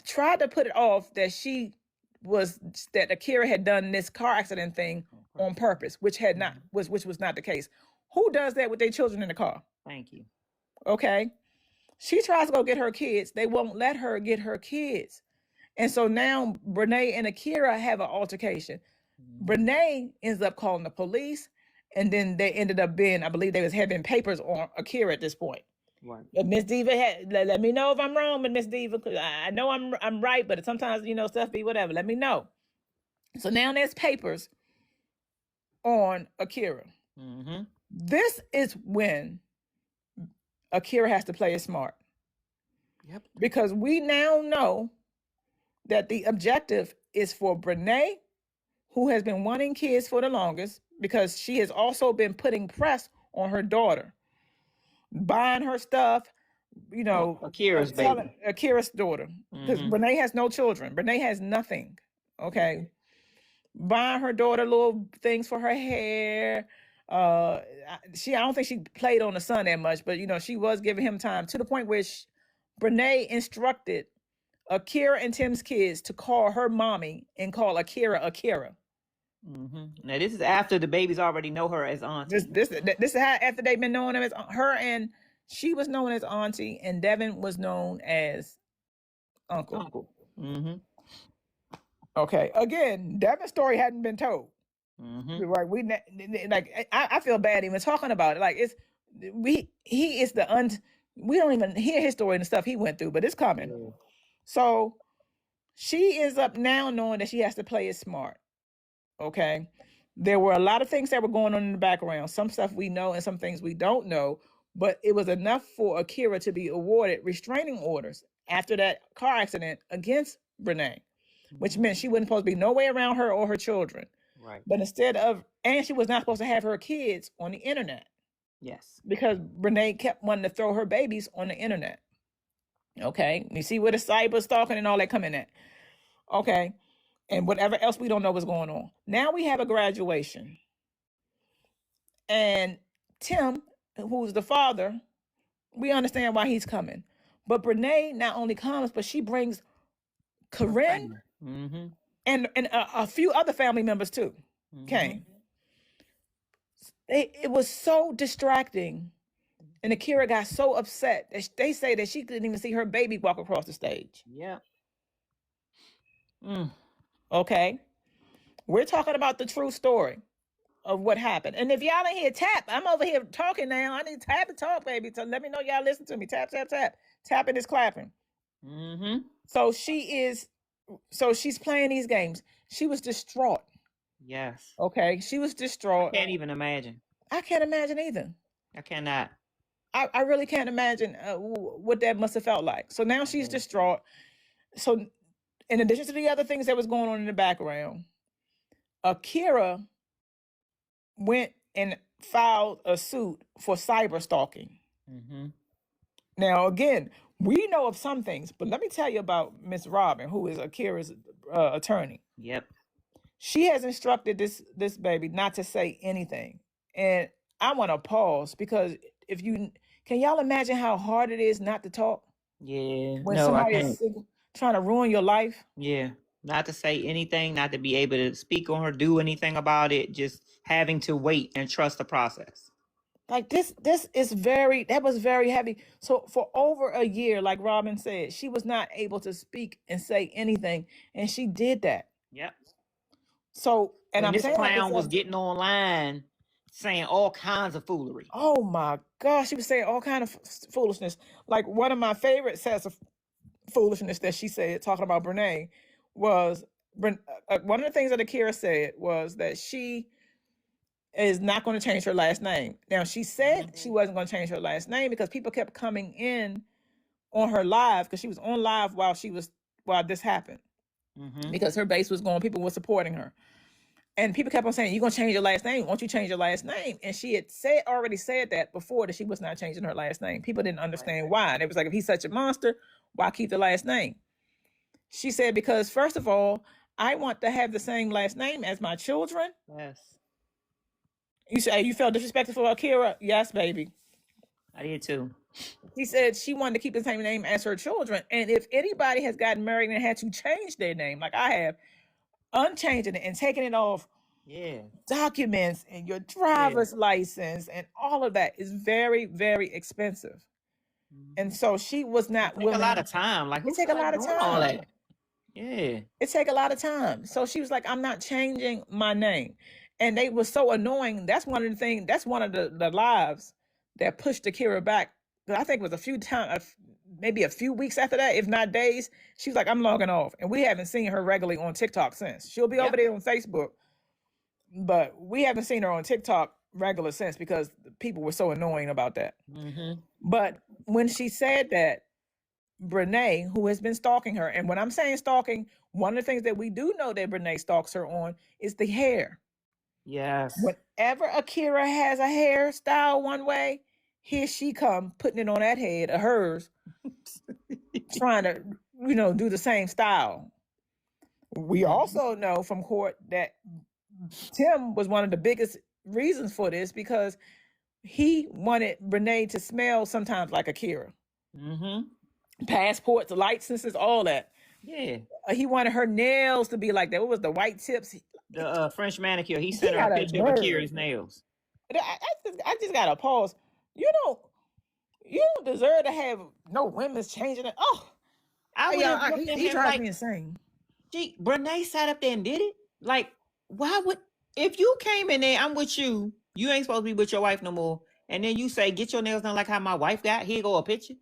tried to put it off that that Akira had done this car accident thing on purpose, which was not the case. Who does that with their children in the car? Thank you. Okay. She tries to go get her kids. They won't let her get her kids. And so now Brenay and Akira have an altercation. Brenay ends up calling the police, and then they ended up being, I believe they was having papers on Akira at this point. Right. Miss Diva let me know if I'm wrong, but Miss Diva, I know I'm right, but sometimes stuff be whatever. Let me know. So now there's papers on Akira. This is when Akira has to play it smart. Yep. Because we now know that the objective is for Brenay, who has been wanting kids for the longest, because she has also been putting press on her daughter, buying her stuff, Akira's baby. Akira's daughter. Because Brenay has no children. Brenay has nothing. Okay. Buying her daughter little things for her hair. I don't think she played on the son that much, but she was giving him time to the point where Brenay instructed Akira and Tim's kids to call her mommy and call Akira. Now this is after the babies already know her as auntie. This is how after they've been knowing them as her, and she was known as auntie, and Devin was known as uncle. Okay. Again, Devin's story hadn't been told. Right? I feel bad even talking about it. Like he is we don't even hear his story and the stuff he went through, but it's coming. Yeah. So she ends up now knowing that she has to play it smart. Okay. There were a lot of things that were going on in the background. Some stuff we know and some things we don't know, but it was enough for Akira to be awarded restraining orders after that car accident against Brenay, which meant she wasn't supposed to be no way around her or her children. Right. But and she was not supposed to have her kids on the internet. Yes. Because Brenay kept wanting to throw her babies on the internet. Okay. You see where the cyber stalking and all that come in at. Okay. And whatever else we don't know what's going on. Now we have a graduation. And Tim, who's the father, we understand why he's coming. But Brenay not only comes, but she brings Corinne and a few other family members too came. It was so distracting. And Akira got so upset that they say that she couldn't even see her baby walk across the stage. Yeah. Okay. We're talking about the true story of what happened. And if y'all ain't here, tap. I'm over here talking now. I need to tap and talk, baby. So let me know y'all listen to me. Tap, tap, tap. Tapping is clapping. So she's playing these games. She was distraught. Yes. Okay. She was distraught. I can't even imagine. I can't imagine either. I cannot. I really can't imagine what that must have felt like. So now she's distraught. So in addition to the other things that was going on in the background, Akira went and filed a suit for cyber stalking. Mm-hmm. Now, again, we know of some things, but let me tell you about Miss Robin, who is Akira's attorney. Yep. She has instructed this baby not to say anything, and I want to pause because if you can, y'all imagine how hard it is not to talk Yeah. when No, I somebody can't. is trying to ruin your life. Yeah. Not to say anything, not to be able to speak on her, do anything about it, just having to wait and trust the process. Like this is that was very heavy. So for over a year, like Robin said, she was not able to speak and say anything, and she did that. Yep. So, and When I'm this saying that clown was because, getting online saying all kinds of foolery. oh my gosh, she was saying all kind of foolishness. Like one of my favorite sets of foolishness that she said, talking about Brenay, was one of the things that Akira said was that she is not going to change her last name. Now, she said she wasn't going to change her last name because people kept coming in on her live because she was on live while this happened, because her base was going, people were supporting her, and people kept on saying, "You're gonna change your last name? Won't you change your last name?" And she had already said that before, that she was not changing her last name. People didn't understand why. And it was like, if he's such a monster, why keep the last name? She said, because first of all, I want to have the same last name as my children. Yes. You say you felt disrespectful for Akira? Yes, baby. I did too. She said she wanted to keep the same name as her children. And if anybody has gotten married and had to change their name, like I have, unchanging it and taking it off documents and your driver's license and all of that is very, very expensive. And so she was not It take willing. a lot of time. Like, It take a lot of all time. that? Yeah. It take a lot of time. So she was like, I'm not changing my name. And they were so annoying. That's one of the things, that's one of the lives that pushed Akira back. I think it was a few times, maybe a few weeks after that, if not days. She was like, I'm logging off. And we haven't seen her regularly on TikTok since. She'll be over there on Facebook, but we haven't seen her on TikTok regular since because people were so annoying about that. But when she said that, Brenay, who has been stalking her, and when I'm saying stalking, one of the things that we do know that Brenay stalks her on is the hair. Yes. Whenever Akira has a hairstyle one way, here she come putting it on that head of hers, trying to, do the same style. We also know from court that Tim was one of the biggest reasons for this, because he wanted Brenay to smell sometimes like Akira. Passports, licenses, all that. Yeah. He wanted her nails to be like that. What was the white tips? The French manicure. He sent her a picture of Akira's nails. I just got to pause. You don't deserve to have no women's changing it. Oh, he drives me insane. Brenay sat up there and did it. Like, why would, if you came in there, I'm with you, you ain't supposed to be with your wife no more, and then you say, get your nails done like how my wife got, here go a picture.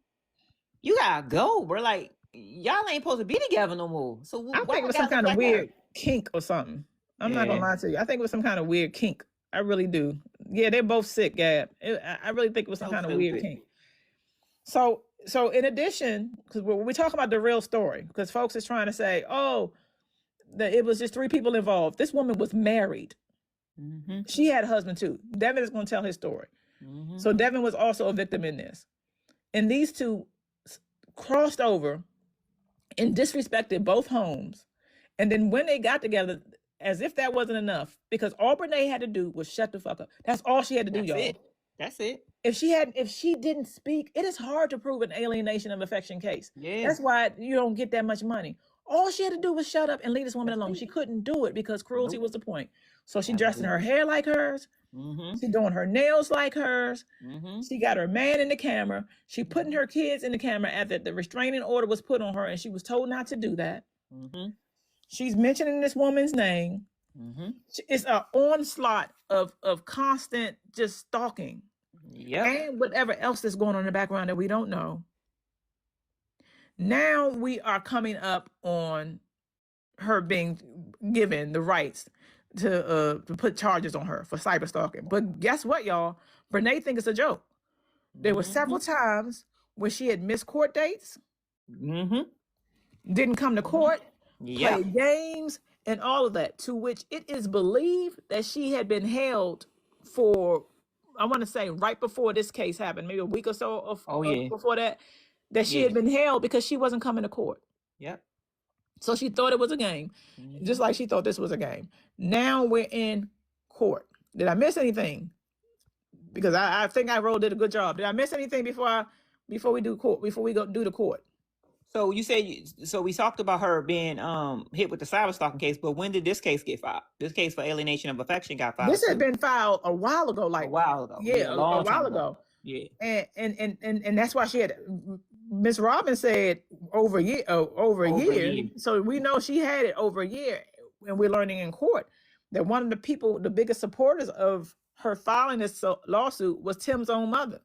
You gotta go, bro. Like, y'all ain't supposed to be together no more. So I think it was some kind of weird kink or something. I'm not gonna lie to you. I think it was some kind of weird kink. I really do. Yeah, they're both sick, Gab. I really think it was some kind of weird kink. So in addition, because we talk about the real story, because folks is trying to say, oh, that it was just 3 people involved. This woman was married. She had a husband too. Devin is going to tell his story. So Devin was also a victim in this. And these two crossed over and disrespected both homes. And then when they got together, as if that wasn't enough, because all Brenay had to do was shut the fuck up. That's all she had to do, y'all. That's it. If she didn't speak, it is hard to prove an alienation of affection case. Yeah. That's why you don't get that much money. All she had to do was shut up and leave this woman alone. She couldn't do it because cruelty was the point. So she dressing her hair like hers. She doing her nails like hers. She got her man in the camera. She putting her kids in the camera after the restraining order was put on her, and she was told not to do that. She's mentioning this woman's name. It's an onslaught of constant just stalking. And whatever else is going on in the background that we don't know. Now we are coming up on her being given the rights to put charges on her for cyber stalking. But guess what, y'all? Brenay thinks it's a joke. There were several times when she had missed court dates, didn't come to court, played games, and all of that, to which it is believed that she had been held for I want to say right before this case happened, maybe a week or so before that she Yeah. had been held because she wasn't coming to court. Yep. So she thought it was a game, just like she thought this was a game. Now we're in court. Did I miss anything? Because I think I did a good job. Did I miss anything before we do court? Before we go do the court? So you said so we talked about her being hit with the cyberstalking case, but when did this case get filed? This case for alienation of affection got filed. This had been filed a while ago, a while ago. Yeah, a while ago. Yeah. And that's why she had Miss Robin said over a year. So we know she had it over a year, and we're learning in court that one of the people, the biggest supporters of her filing this lawsuit was Tim's own mother.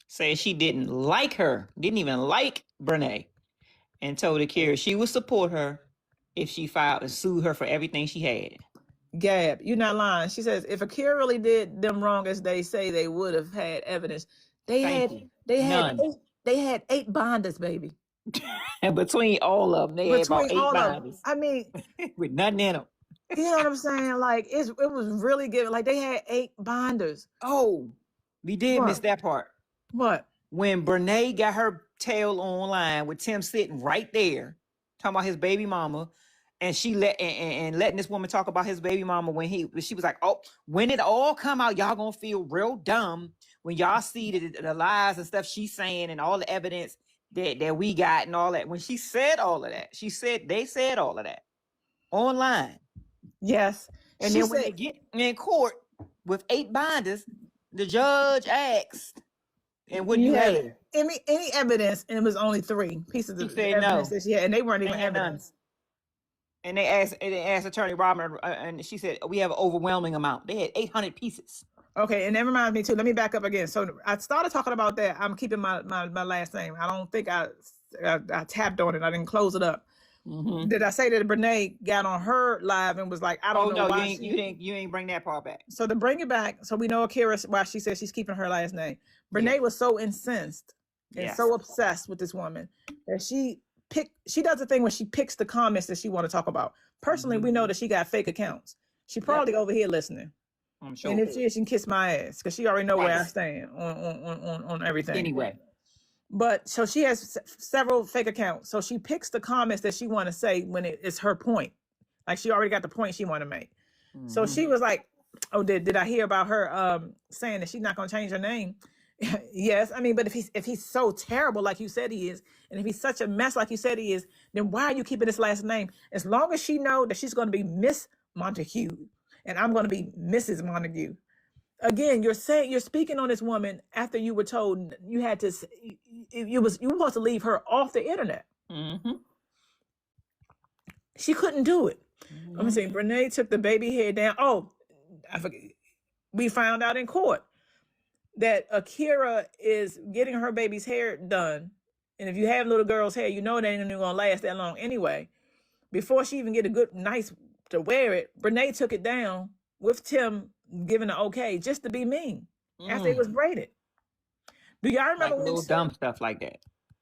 Said she didn't even like Brenay, and told Akira she would support her if she filed and sued her for everything she had. Gab, you're not lying. She says if Akira really did them wrong as they say they would have had evidence. They had 8 bonders, baby. And between all of them, they had about 8 bonders. I mean, with nothing in them. You know what I'm saying? Like it was really good. Like they had 8 bonders. Oh, we did miss that part. What? When Brenay got her tail online with Tim sitting right there, talking about his baby mama, and she letting this woman talk about his baby mama when she was like, oh, when it all come out, y'all gonna feel real dumb when y'all see the lies and stuff she's saying and all the evidence that we got and all that. When she said all of that, they said all of that online. Yes. And then when they get in court with 8 binders, the judge asked, and what do you have? Any evidence, and it was only 3 pieces of evidence that she had, and they weren't even evidence. And they asked Attorney Robin, and she said, we have an overwhelming amount. They had 800 pieces. Okay, and that reminds me too. Let me back up again. So I started talking about that. I'm keeping my last name. I don't think I tapped on it. I didn't close it up. Did I say that Brenay got on her live and was like, I don't know why you ain't bring that part back. So to bring it back, so we know Akira why she said she's keeping her last name. Brenay was so incensed and so obsessed with this woman that she does the thing where she picks the comments that she want to talk about. Personally, we know that she got fake accounts. She probably over here listening. I'm sure. And if she can kiss my ass, because she already know where I stand on everything. Anyway. But so she has several fake accounts. So she picks the comments that she want to say when it's her point. Like she already got the point she want to make. So she was like, oh, did I hear about her saying that she's not going to change her name? Yes. I mean, but if he's so terrible like you said he is, and if he's such a mess like you said he is, then why are you keeping this last name? As long as she know that she's going to be Miss Montague and I'm going to be Mrs. Montague. Again, you're speaking on this woman after you were told you had to, you were supposed to leave her off the internet. She couldn't do it. I'm saying Brenay took the baby head down. Oh, I forget. We found out in court that Akira is getting her baby's hair done. And if you have little girl's hair, you know it ain't even gonna last that long anyway. Before she even get a good, nice to wear it, Brenay took it down with Tim giving the okay just to be mean after it was braided. Do y'all remember like little dumb stuff like that?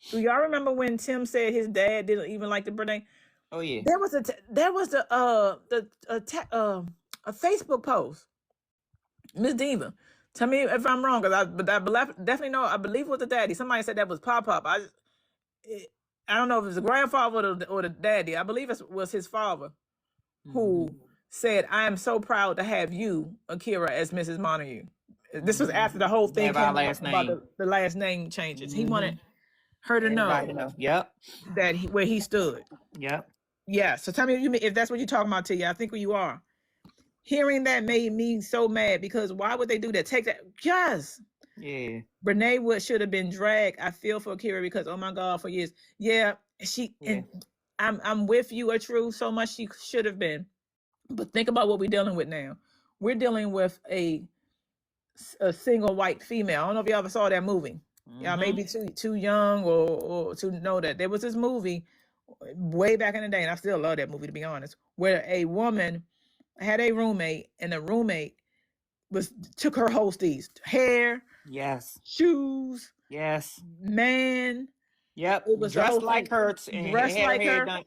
Do y'all remember when Tim said his dad didn't even like the Brenay? Oh yeah. There was a Facebook post. Miss Diva, tell me if I'm wrong, because I definitely know. I believe it was the daddy. Somebody said that was Pop. I don't know if it was the grandfather or the daddy. I believe it was his father who said, "I am so proud to have you, Akira, as Mrs. Montague." This was after the whole thing came about the last name changes. He wanted her to know. Yep. That where he stood. Yep. Yeah. So tell me if that's what you're talking about, Tia. I think where you are. Hearing that made me so mad because why would they do that? Take that. Yes. Yeah. Brenay should have been dragged. I feel for Akira because oh my God, for years. Yeah. And I'm with you, True. So much she should have been. But think about what we're dealing with now. We're dealing with a single white female. I don't know if you ever saw that movie. Y'all may be too young or to know that there was this movie way back in the day, and I still love that movie to be honest, where a woman had a roommate, and the roommate took her whole steez, hair, shoes, man. Yep. It was dressed like her, and dressed like her. Done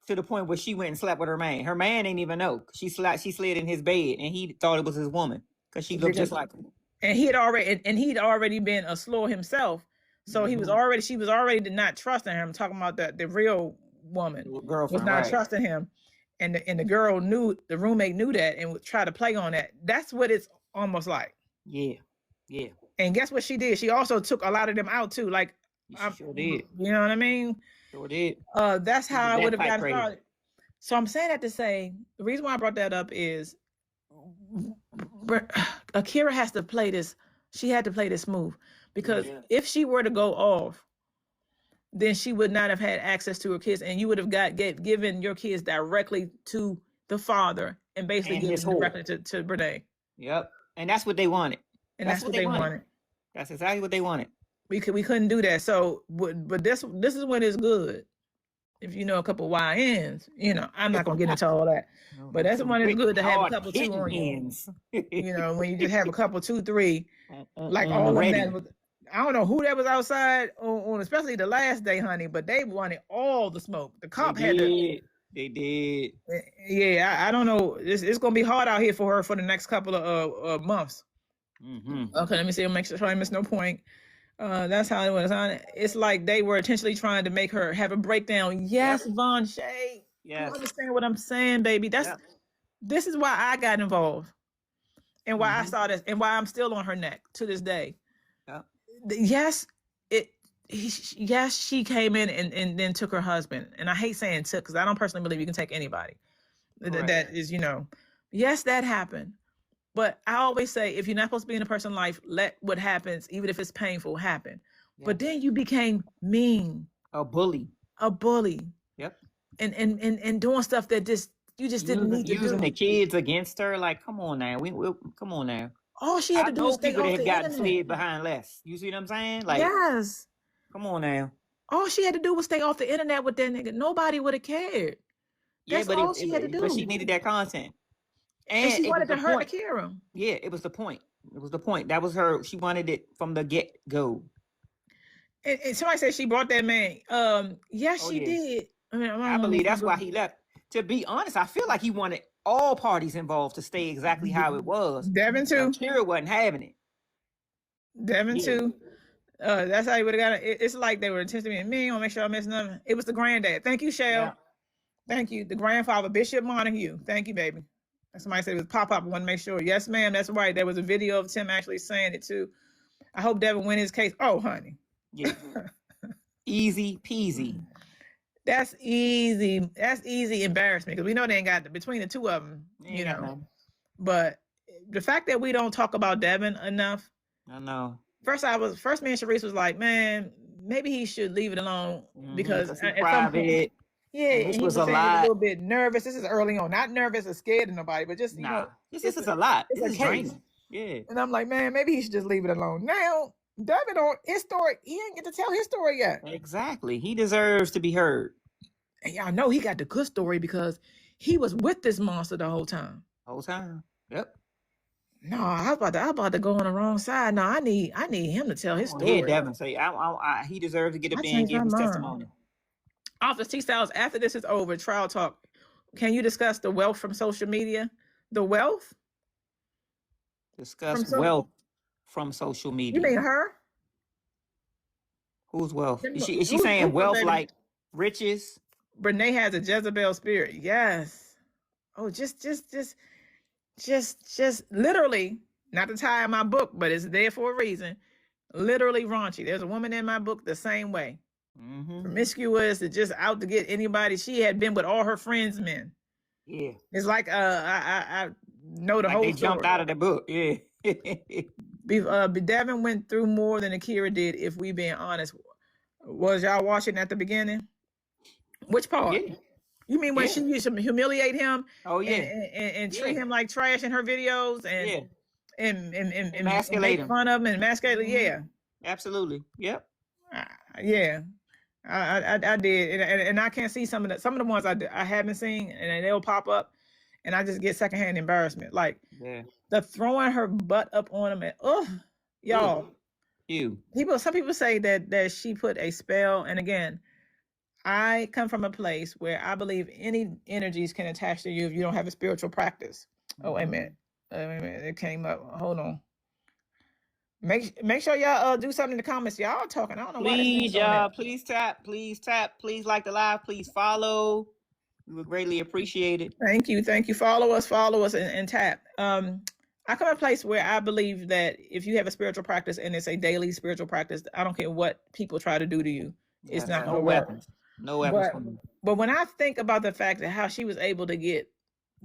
to the point where she went and slept with her man. Her man ain't even know. She slid in his bed, and he thought it was his woman. because she looked just like him. And he'd already been a slore himself. So she was already not trusting him. I'm talking about the real woman girlfriend was not right. trusting him. And the girl knew, the roommate knew that and would try to play on that. That's what it's almost like. Yeah. And guess what she did? She also took a lot of them out too. Like, she sure did. You know what I mean? Sure did. That's how I would have gotten started. So I'm saying that to say, the reason why I brought that up is Akira has to play this. She had to play this smooth, because if she were to go off, then she would not have had access to her kids, and you would have given your kids directly to the father and basically given directly to Brenay. Yep, and that's what they wanted. And that's what they wanted. That's exactly what they wanted. We couldn't do that. So, but this is when it's good. If you know a couple YNs, you know, I'm not gonna get into all that, but that's when it's good to have a couple 2 on you. You know, when you just have a couple 2, 3, like all of that was. I don't know who that was outside on especially the last day, honey, but they wanted all the smoke. The cop had to. They did. Yeah, I don't know. It's gonna be hard out here for her for the next couple of months. Okay, let me see. I'll make sure I miss no point. That's how it was on. It's like they were intentionally trying to make her have a breakdown. Yes, Von Shay. Yeah, you understand what I'm saying, baby? This is why I got involved, and why I saw this, and why I'm still on her neck to this day. Yes, she came in and then took her husband, and I hate saying took because I don't personally believe you can take anybody. That is, you know, yes, that happened. But I always say, if you're not supposed to be in a person's life, let what happens, even if it's painful, happen. Yeah. But then you became mean. A bully. Yep. And doing stuff that you just didn't need to do. Using the kids against her, like, come on now. Come on now. All she had to do was stay off the internet. Got slid behind less. You see what I'm saying? Like, yes. Come on now. All she had to do was stay off the internet with that nigga. Nobody would have cared. That's all she had to do. But she needed that content. And she wanted to hurt Akira. Yeah, it was the point. That was her. She wanted it from the get-go. And somebody said she brought that man. Yes, she did. I believe that's why he left. To be honest, I feel like he wanted all parties involved to stay exactly how it was. Devin too. Akira wasn't having it. Devin too. That's how he would have got it. It's like they were intentionally me. I want to make sure I miss nothing. It was the granddad. Thank you, Shell. Yeah. Thank you. The grandfather, Bishop Montague. Thank you, baby. Somebody said it was Pop-Up. I want to make sure. Yes, ma'am. That's right. There was a video of Tim actually saying it too. I hope Devin win his case. Oh, honey. Yeah. Easy peasy. That's easy. That's easy embarrassment because we know they ain't got between the two of them, you know. But the fact that we don't talk about Devin enough. I know. First, me and Sharice was like, man, maybe he should leave it alone because at some point, and he was a little bit nervous. This is early on, not nervous or scared of nobody, but just you know, this is a lot. This is draining. Yeah. And I'm like, man, maybe he should just leave it alone. Now, Devin on his story, he ain't get to tell his story yet. Exactly. He deserves to be heard. And y'all know he got the good story because he was with this monster the whole time. Yep. No, I was about to go on the wrong side. No, I need him to tell his story. Yeah, Devin say he deserves to get up there and give his testimony. Officer T Styles, after this is over, trial talk. Can you discuss the wealth from social media? The wealth? Discuss wealth from social media. You mean her? Whose wealth? Is she saying wealth like riches? Brenay has a Jezebel spirit. Yes. Oh, just literally, not to tie in my book, but it's there for a reason. Literally raunchy. There's a woman in my book the same way. Promiscuous, just out to get anybody. She had been with all her friends' men. Yeah. It's like I know the whole they story. Jumped out of the book. Yeah. Devin went through more than Akira did, if we being honest. Was y'all watching at the beginning? Which part? Yeah. You mean when she used to humiliate him? Oh yeah. And treat him like trash in her videos and emasculate make fun of him and emasculate. Yeah. Absolutely. Yep. Yeah. I did, and I can't see some of the ones I haven't seen, and they'll pop up, and I just get secondhand embarrassment, like the throwing her butt up on him, and y'all. Some people say that she put a spell, and again, I come from a place where I believe any energies can attach to you if you don't have a spiritual practice. Oh, amen. It came up. Hold on. Make sure y'all do something in the comments. Y'all talking. I don't know why this Please, ain't doing y'all. that. Please tap. Please like the live. Please follow. We would greatly appreciate it. Thank you. Follow us, and tap. I come to a place where I believe that if you have a spiritual practice and it's a daily spiritual practice, I don't care what people try to do to you, it's not No gonna work. weapons. No weapons. But when I think about the fact that how she was able to get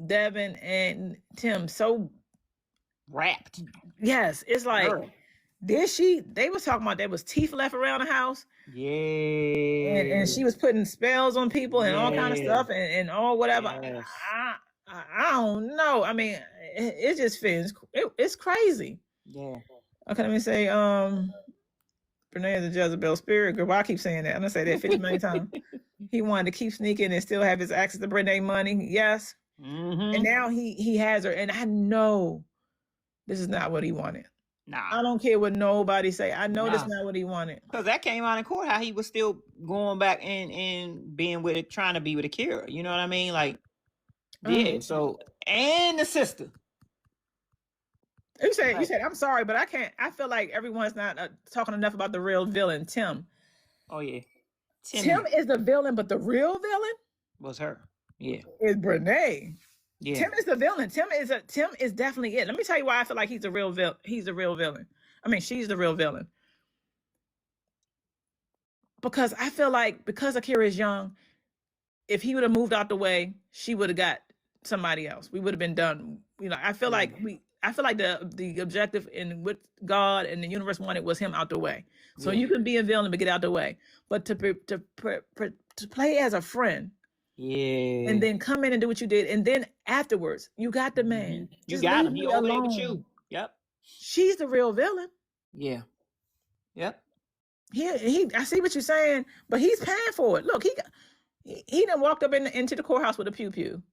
Devin and Tim so Wrapped. yes, it's like Girl. they was talking about there was teeth left around the house. Yeah. And she was putting spells on people and all kind of stuff and all whatever. Yes. I don't know. I mean, it just feels it's crazy. Yeah. Okay, let me say, Brenay is a Jezebel spirit girl. Why I keep saying that? I'm gonna say that 50 million times. He wanted to keep sneaking and still have his access to Brenay money. Yes. And now he has her, and I know this is not what he wanted. Nah. I don't care what nobody say. I know that's not what he wanted. Because that came out in court how he was still going back and being with it, trying to be with Akira. You know what I mean? Like, yeah. So, and the sister. You said, I'm sorry, but I can't. I feel like everyone's not talking enough about the real villain, Tim. Oh yeah, Tim is the villain, but the real villain was her. Yeah, is Brenay. Yeah, Tim is the villain. Tim is definitely it. Let me tell you why I feel like he's the real villain. He's the real villain. I mean, she's the real villain. Because I feel like because Akira is young, if he would have moved out the way, she would have got somebody else. We would have been done. You know, I feel like the objective in what God and the universe wanted was him out the way. So you can be a villain but get out the way. But to play as a friend, and then come in and do what you did, and then afterwards you got the man. You got him. He over there with you. Yep. She's the real villain. Yeah. Yep. I see what you're saying, but he's paying for it. Look, he done walked up into the courthouse with a pew.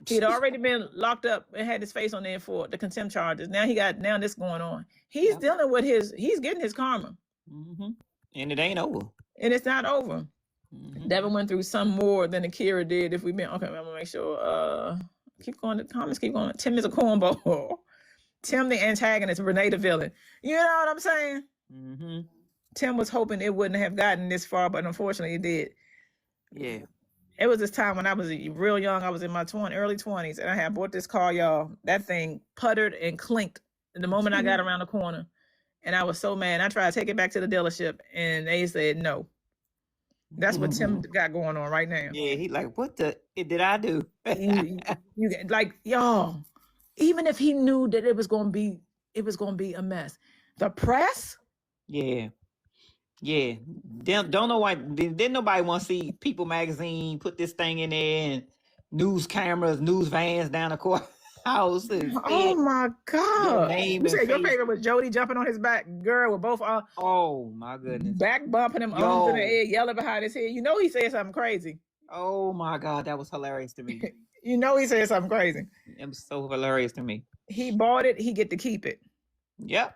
He'd already been locked up and had his face on there for the contempt charges. Now this going on. He's dealing with he's getting his karma. And it ain't over. And it's not over. Devin went through some more than Akira did. If we've been okay, I'm gonna make sure. Keep going. The comments keep going. Tim is a cornball. Tim the antagonist. Brenay the villain. You know what I'm saying? Tim was hoping it wouldn't have gotten this far, but unfortunately it did. Yeah. It was this time when I was real young. I was in my early 20s, and I had bought this car, y'all. That thing puttered and clinked the moment I got around the corner, and I was so mad. I tried to take it back to the dealership, and they said no. That's what Tim got going on right now. Yeah, he like, what did I do? you like, y'all. Even if he knew that it was gonna be a mess, the press. Yeah. Don't know why. Didn't nobody want to see People Magazine put this thing in there and news cameras, news vans down the courthouse. Oh my God! You said your favorite was Jody jumping on his back, girl, with both oh my goodness, back bumping him arms in the air, yelling behind his head. You know he said something crazy. Oh my God, that was hilarious to me. You know he said something crazy. It was so hilarious to me. He bought it. He get to keep it. Yep.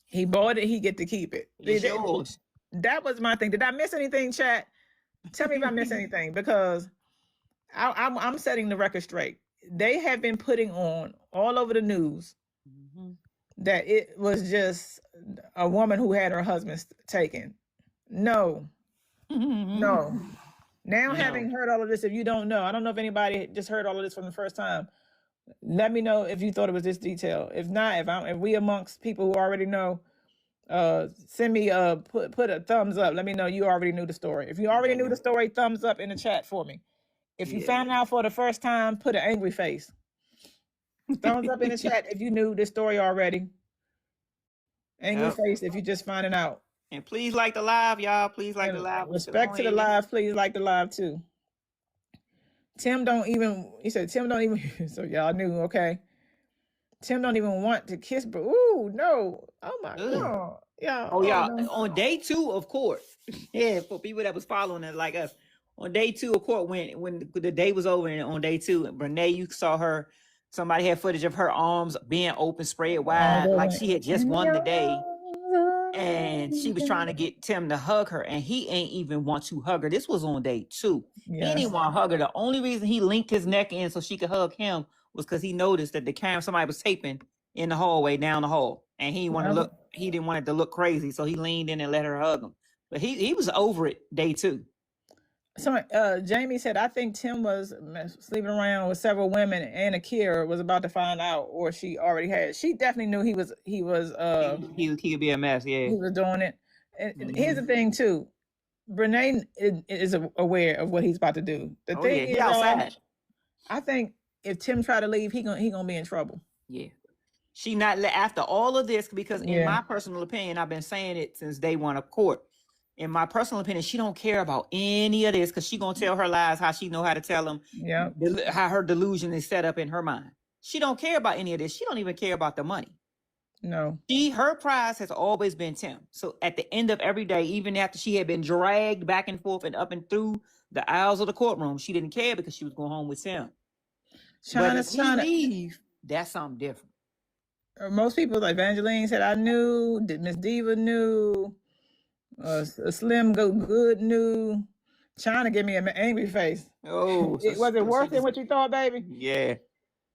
He bought it. He get to keep it. It's yours. That was my thing. Did I miss anything, chat? Tell me if I missed anything, because I'm setting the record straight. They have been putting on all over the news that it was just a woman who had her husband taken. No. Now, having heard all of this, if you don't know, I don't know if anybody just heard all of this from the first time. Let me know if you thought it was this detail. If not, if we amongst people who already know, send me put a thumbs up. Let me know you already knew the story. If you already knew the story, thumbs up in the chat for me. If you found out for the first time, put an angry face. Thumbs up in the chat if you knew this story already. Angry face if you just finding out. And please like the live, y'all. Please like the live. Respect to the live. Please like the live too. Tim don't even. He said Tim don't even. So y'all knew, okay. Tim don't even want to kiss, but ooh, no. Oh my God. Yeah. Oh, y'all. No. On day 2 of court. Yeah, for people that was following it like us. On day 2 of court, when the day was over, and on day 2, Brenay, you saw her. Somebody had footage of her arms being open, spread wide, like she had just won the day. And she was trying to get Tim to hug her, and he ain't even want to hug her. This was on day 2. He didn't want to hug her. The only reason he linked his neck in so she could hug him was because he noticed that the camera somebody was taping in the hallway down the hall, and he didn't want it to look crazy, so he leaned in and let her hug him. But he was over it day 2. So Jamie said, I think Tim was sleeping around with several women, and Akira was about to find out, or she already had. She definitely knew he He could be a mess. Yeah, he was doing it. And here's the thing too, Brenay is aware of what he's about to do. The thing is, outside. I think if Tim try to leave, he gonna be in trouble. Yeah, she not after all of this, because in my personal opinion, I've been saying it since day 1 of court. In my personal opinion, she don't care about any of this, because she gonna tell her lies how she know how to tell them. Yeah, how her delusion is set up in her mind. She don't care about any of this. She don't even care about the money. No, her prize has always been Tim. So at the end of every day, even after she had been dragged back and forth and up and through the aisles of the courtroom, she didn't care because she was going home with Tim. But if he leave, that's something different. Most people, like Evangeline said, I knew. Miss Diva knew. Slim Good knew. China give me an angry face. Oh, was it worse than what you thought, baby? Yeah.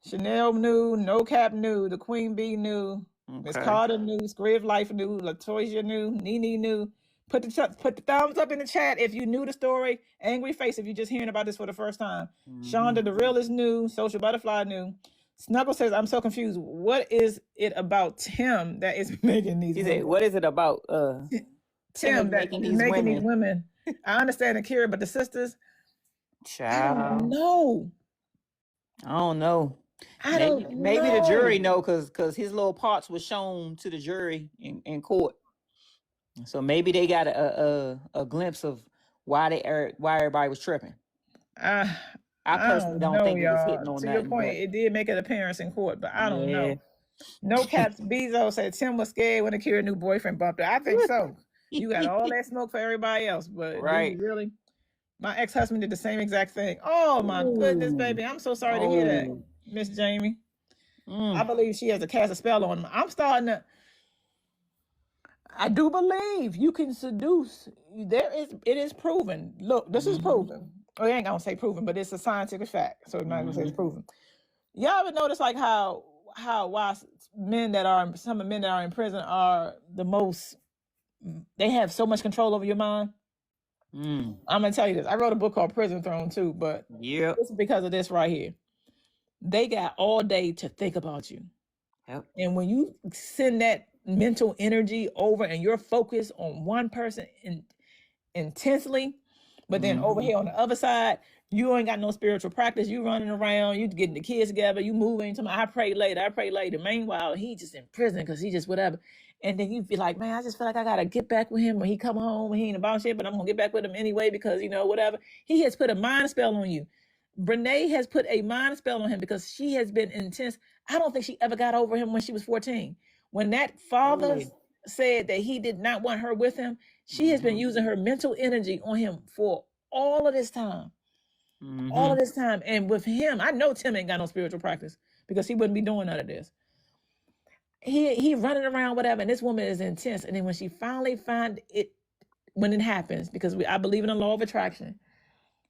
Chanel knew. No Cap knew. The Queen Bee knew. Miss Carter knew. Scriv Life knew. Latoya knew. Nene knew. Put the thumbs up in the chat if you knew the story. Angry face if you're just hearing about this for the first time. Shonda the Realist knew. Social Butterfly knew. Snuggle says, I'm so confused. What is it about Tim that is making these women? What is it about Tim that making these women? I understand Akira, but the sisters, child, I don't know. Maybe the jury know, because his little parts were shown to the jury in court. So maybe they got a glimpse of why everybody was tripping. I personally don't think it was hitting on that. To your point, it did make an appearance in court, but I don't know. No Caps Bezo said Tim was scared when Akira's new boyfriend bumped her. I think so. You got all that smoke for everybody else, but really? My ex-husband did the same exact thing. Oh my goodness, baby. I'm so sorry to hear that, Miss Jamie. I believe she has to cast a spell on him. I do believe you can seduce. It is proven. Look, this is proven. I ain't gonna say proven, but it's a scientific fact. So I'm not gonna say it's proven. Y'all ever notice like how why some men that are in prison are the most, they have so much control over your mind? I'm gonna tell you this. I wrote a book called Prison Throne too, but it's because of this right here. They got all day to think about you. Yep. And when you send that mental energy over and you're focused on one person intensely, but then over here on the other side, you ain't got no spiritual practice. You running around, you getting the kids together, you moving to I pray later. Meanwhile, he just in prison because he just whatever. And then you feel like, man, I just feel like I got to get back with him when he come home and he ain't about shit, but I'm going to get back with him anyway because, whatever. He has put a mind spell on you. Brenay has put a mind spell on him because she has been intense. I don't think she ever got over him when she was 14. When that father said that he did not want her with him, she has been using her mental energy on him for all of this time. All of this time. And with him, I know Tim ain't got no spiritual practice because he wouldn't be doing none of this. He running around, whatever, and this woman is intense. And then when she finally find it, when it happens, because I believe in the law of attraction,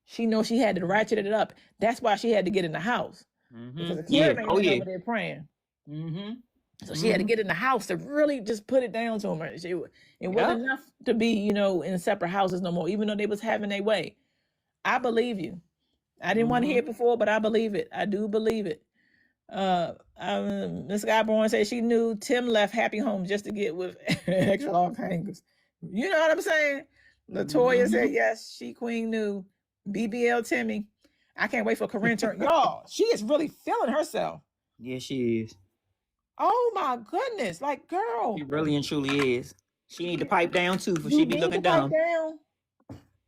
she knows she had to ratchet it up. That's why she had to get in the house. Because Akira over there praying. So she had to get in the house to really just put it down to him. It wasn't enough to be, in separate houses no more, even though they was having their way. I believe you. I didn't want to hear it before, but I believe it. I do believe it. Miss Guyborn said she knew Tim left Happy Home just to get with extra long hangers. You know what I'm saying? Latoya said yes, she Queen knew. BBL Timmy. I can't wait for Corinne turn. Y'all, she is really feeling herself. Yeah, she is. Oh my goodness. Like, girl. She really and truly is. She need to pipe down too, for she be looking dumb.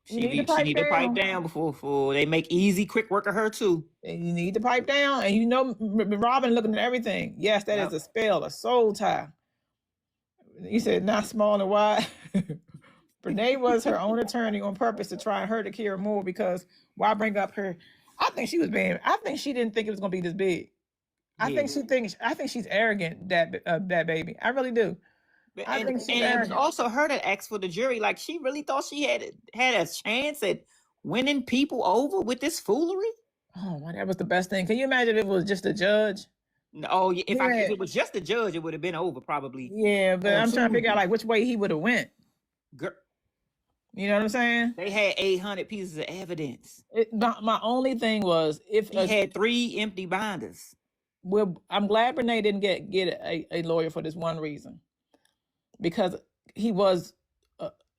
She need to pipe down before they make easy, quick work of her too. And you need to pipe down. And Robin looking at everything. Yes, that is a spell, a soul tie. You said not small and wide. Brenay was her own attorney on purpose to try and hurt Akira more because why bring up her? I think she didn't think it was gonna be this big. I think she's arrogant, that baby. I really do. And it was also her that asked for the jury. Like, she really thought she had a chance at winning people over with this foolery. Oh my, that was the best thing. Can you imagine if it was just a judge? No, if Yeah. it was just the judge, it would have been over probably. Yeah, but I'm trying to figure out Tuesday. like which way he would have went. Girl, You know what I'm saying? they had 800 pieces of evidence. My only thing was if He had 3 empty binders. I'm glad Brenay didn't get a lawyer for this one reason, because he was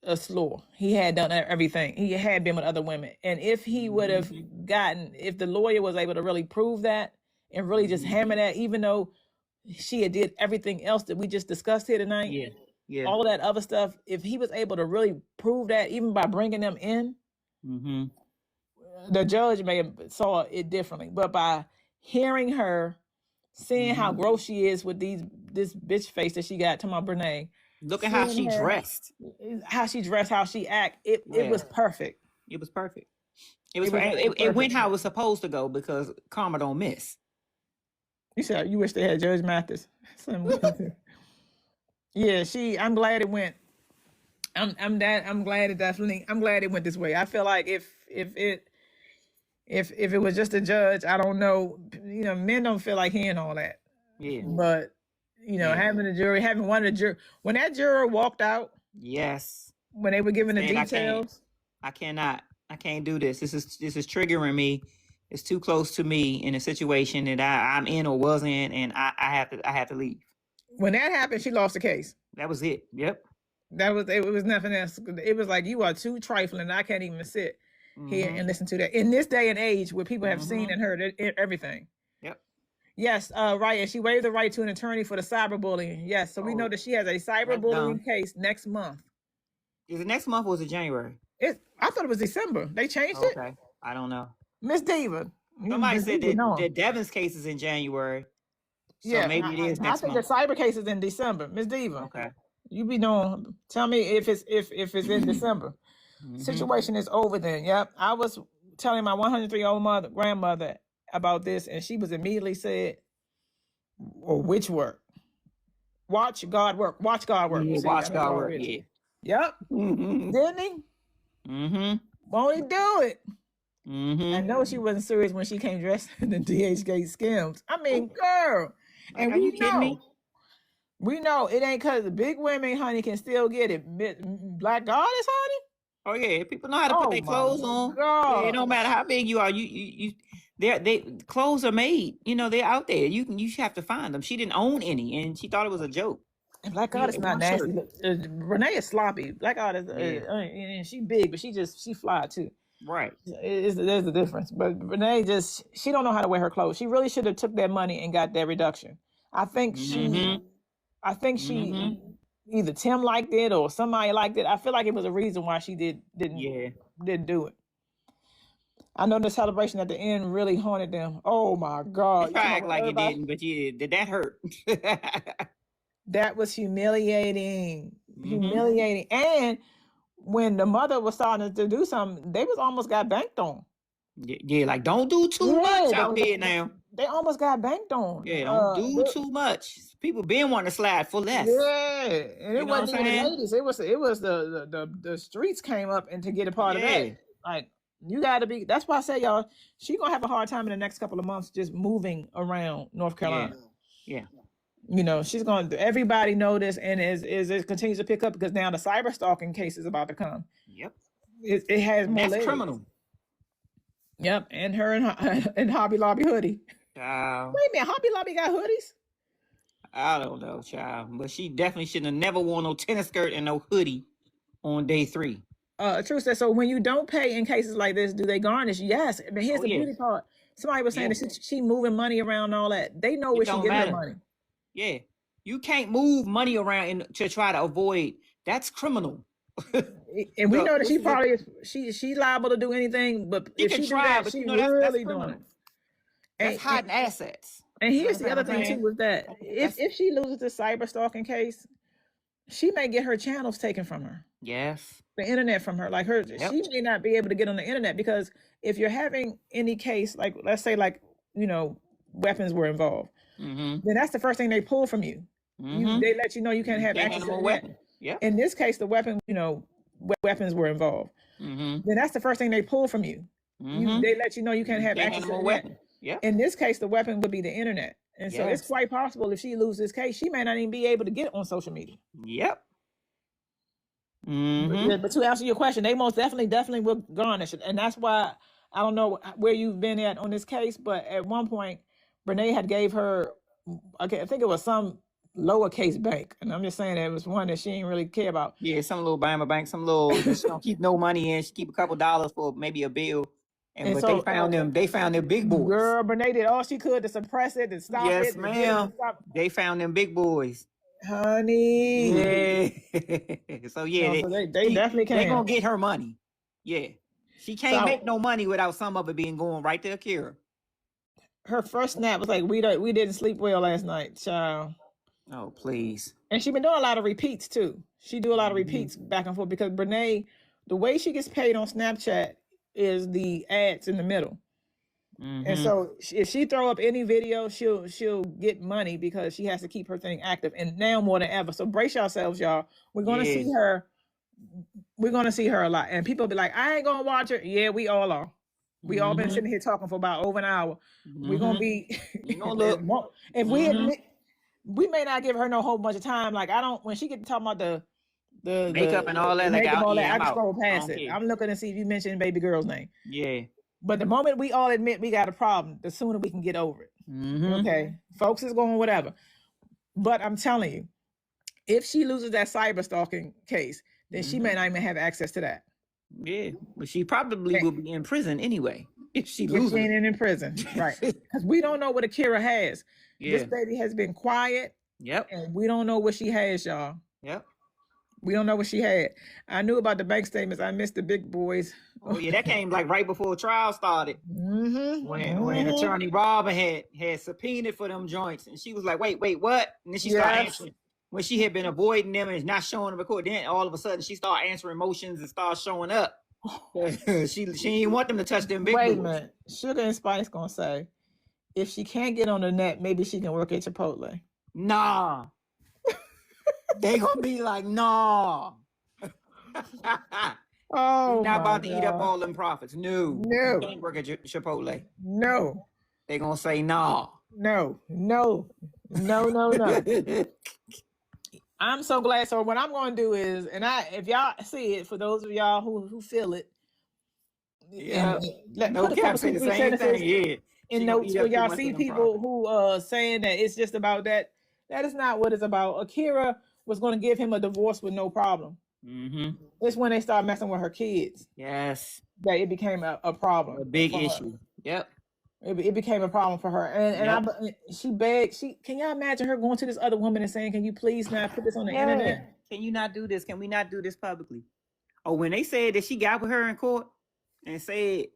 a slore. He had done everything. He had been with other women, and if he would have gotten, if the lawyer was able to really prove that and really just hammer that, even though she had did everything else that we just discussed here tonight, Yeah. all of that other stuff, if he was able to really prove that, even by bringing them in, the judge may have saw it differently. But by hearing her, seeing how gross she is with this bitch face that she got, to my Brenay, look at how she dressed, how she act, it was perfect. It was perfect. It went how it was supposed to go, because karma don't miss. You said you wish they had Judge Mathis. Yeah, I'm glad it went. I'm glad it went this way. I feel like if it was just a judge, I don't know, men don't feel like hearing all that. Yeah. But having a jury, having one of the juror, when that juror walked out, yes, when they were giving the details, I can't do this. This is triggering me. It's too close to me in a situation that I'm in or was in, and I have to leave. When that happened, she lost the case. That was it. Yep. It was nothing else. It was like, you are too trifling. I can't even sit here and listen to that in this day and age where people have seen and heard everything. Yep. Yes, right. And she waived the right to an attorney for the cyberbullying. Yes, so we know that she has a cyberbullying case next month. Is it next month or is it January? I thought it was December. They changed it. Okay, I don't know. Miss Diva. Somebody said that Devin's case is in January. So maybe it is next month. I think the cyber case is in December. Miss Diva. Okay. You be knowing. Tell me if it's in December. Situation is over then. Yep. I was telling my 103-year-old grandmother about this, and she was immediately said, "Or which work? Watch God work. Watch God work. Yeah, watch God work. Yeah. Yep. Didn't he? Won't he do it? I know she wasn't serious when she came dressed in the DHgate skims. I mean, girl. And we know. We know it ain't because the big women, honey, can still get it. Black goddess, honey. Oh yeah, people know how to put their clothes on. Yeah, it don't matter how big you are. They clothes are made. They're out there. You have to find them. She didn't own any, and she thought it was a joke. And Black goddess not nasty. Brenay is sloppy. Black goddess, and she big, but she fly too. Right. There's a difference. But Brenay she don't know how to wear her clothes. She really should have took that money and got that reduction. I think she either Tim liked it or somebody liked it. I feel like it was a reason why she didn't do it. I know the celebration at the end really haunted them. Oh my God. You act like it didn't, but did that hurt? That was humiliating. Humiliating. And when the mother was starting to do something, they was almost got banked on. Yeah, like don't do too much out there now. They almost got banked on. Yeah, don't do too much. People been wanting to slide for less. Yeah, and it wasn't even the ladies. It was the streets came up and to get a part of that. Like, you gotta be. That's why I say, y'all, she gonna have a hard time in the next couple of months just moving around North Carolina. Yeah. She's going to, everybody know this, and it continues to pick up because now the cyber stalking case is about to come. Yep. It has more legs. That's criminal. Yep, and her and Hobby Lobby hoodie. Child. Wait a minute, Hobby Lobby got hoodies? I don't know, child, but she definitely shouldn't have never worn no tennis skirt and no hoodie on day 3. True says, so when you don't pay in cases like this, do they garnish? Yes, but here's the beauty part. Somebody was saying that she moving money around and all that. They know where she getting her money. Yeah, you can't move money around to try to avoid. That's criminal. And we know that she probably is. She's liable to do anything, but if she try, but she really doing it. That's hiding assets. And here's the other thing too: was that if she loses the cyber stalking case, she may get her channels taken from her. Yes. The internet from her, like her, she may not be able to get on the internet because if you're having any case, like let's say, weapons were involved, then that's the first thing they pull from you. They let you know you can't have access to a weapon. Yeah. In this case, the weapon, weapons were involved. Then that's the first thing they pull from you. They let you know you can't have Can't access have to no the weapon. internet. Yep. In this case, the weapon would be the internet. And so it's Yes. quite possible if she loses this case, she may not even be able to get on social media. Yep. But to answer your question, they most definitely will garnish it. And that's why I don't know where you've been at on this case, but at one point, Brenay had gave her, I think it was some lowercase bank. And I'm just saying that it was one that she didn't really care about. Yeah, some little Bama bank, some little, she don't keep no money in. She keep a couple dollars for maybe a bill. And But so, they found them big boys. Girl, Brenay did all she could to suppress it, to stop it. Yes, ma'am. They found them big boys. Honey. Yeah. So yeah, No, so they definitely can. They gonna get her money. Yeah. She can't make no money without some of it being going right to Akira. Her first snap was like, we didn't sleep well last night, child. Oh, please. And she been doing a lot of repeats too. She do a lot of repeats back and forth because Brenay, the way she gets paid on Snapchat is the ads in the middle. And so if she throw up any video, she'll get money because she has to keep her thing active, and now more than ever. So brace yourselves, y'all. We're gonna see her. We're gonna see her a lot, and people be like, "I ain't gonna watch her." Yeah, we all are. We all been sitting here talking for about over an hour. We're gonna be. You gonna look. If we admit, we may not give her no whole bunch of time. Like I don't. When she get to talking about the makeup and all that, like I just scroll past it. I'm looking to see if you mentioned baby girl's name. Yeah. But the moment we all admit we got a problem, the sooner we can get over it. Okay. Folks is going whatever. But I'm telling you, if she loses that cyber stalking case, then she may not even have access to that. Yeah. But she probably will be in prison anyway. If she loses. If she ain't in prison. Right. Because we don't know what Akira has. Yeah. This baby has been quiet. Yep. And we don't know what she has, y'all. Yep. We don't know what she had. I knew about the bank statements. I missed the big boys. Oh yeah, that came like right before the trial started. When Attorney Robin had subpoenaed for them joints, and she was like, "Wait, what?" And then she started answering. When she had been avoiding them and not showing them record, then all of a sudden she started answering motions and started showing up. she didn't want them to touch them big boys. Wait a minute, Sugar and Spice gonna say, if she can't get on the net, maybe she can work at Chipotle. Nah. They gonna be like, nah. Oh, not about to eat up all them profits. No. You can't work at Chipotle. No. They gonna say nah. No. I'm so glad. So what I'm gonna do is, and if y'all see it, for those of y'all who feel it, yeah, no cap say the same thing. Yeah. In notes where y'all see people who saying that it's just about that. That is not what it's about. Akira was going to give him a divorce with no problem. It's when they start messing with her kids. Yes. That it became a problem. A big issue. Yep. It became a problem for her. And she begged. Can y'all imagine her going to this other woman and saying, "Can you please not put this on the internet? Can you not do this? Can we not do this publicly?" Oh, when they said that she got with her in court and said,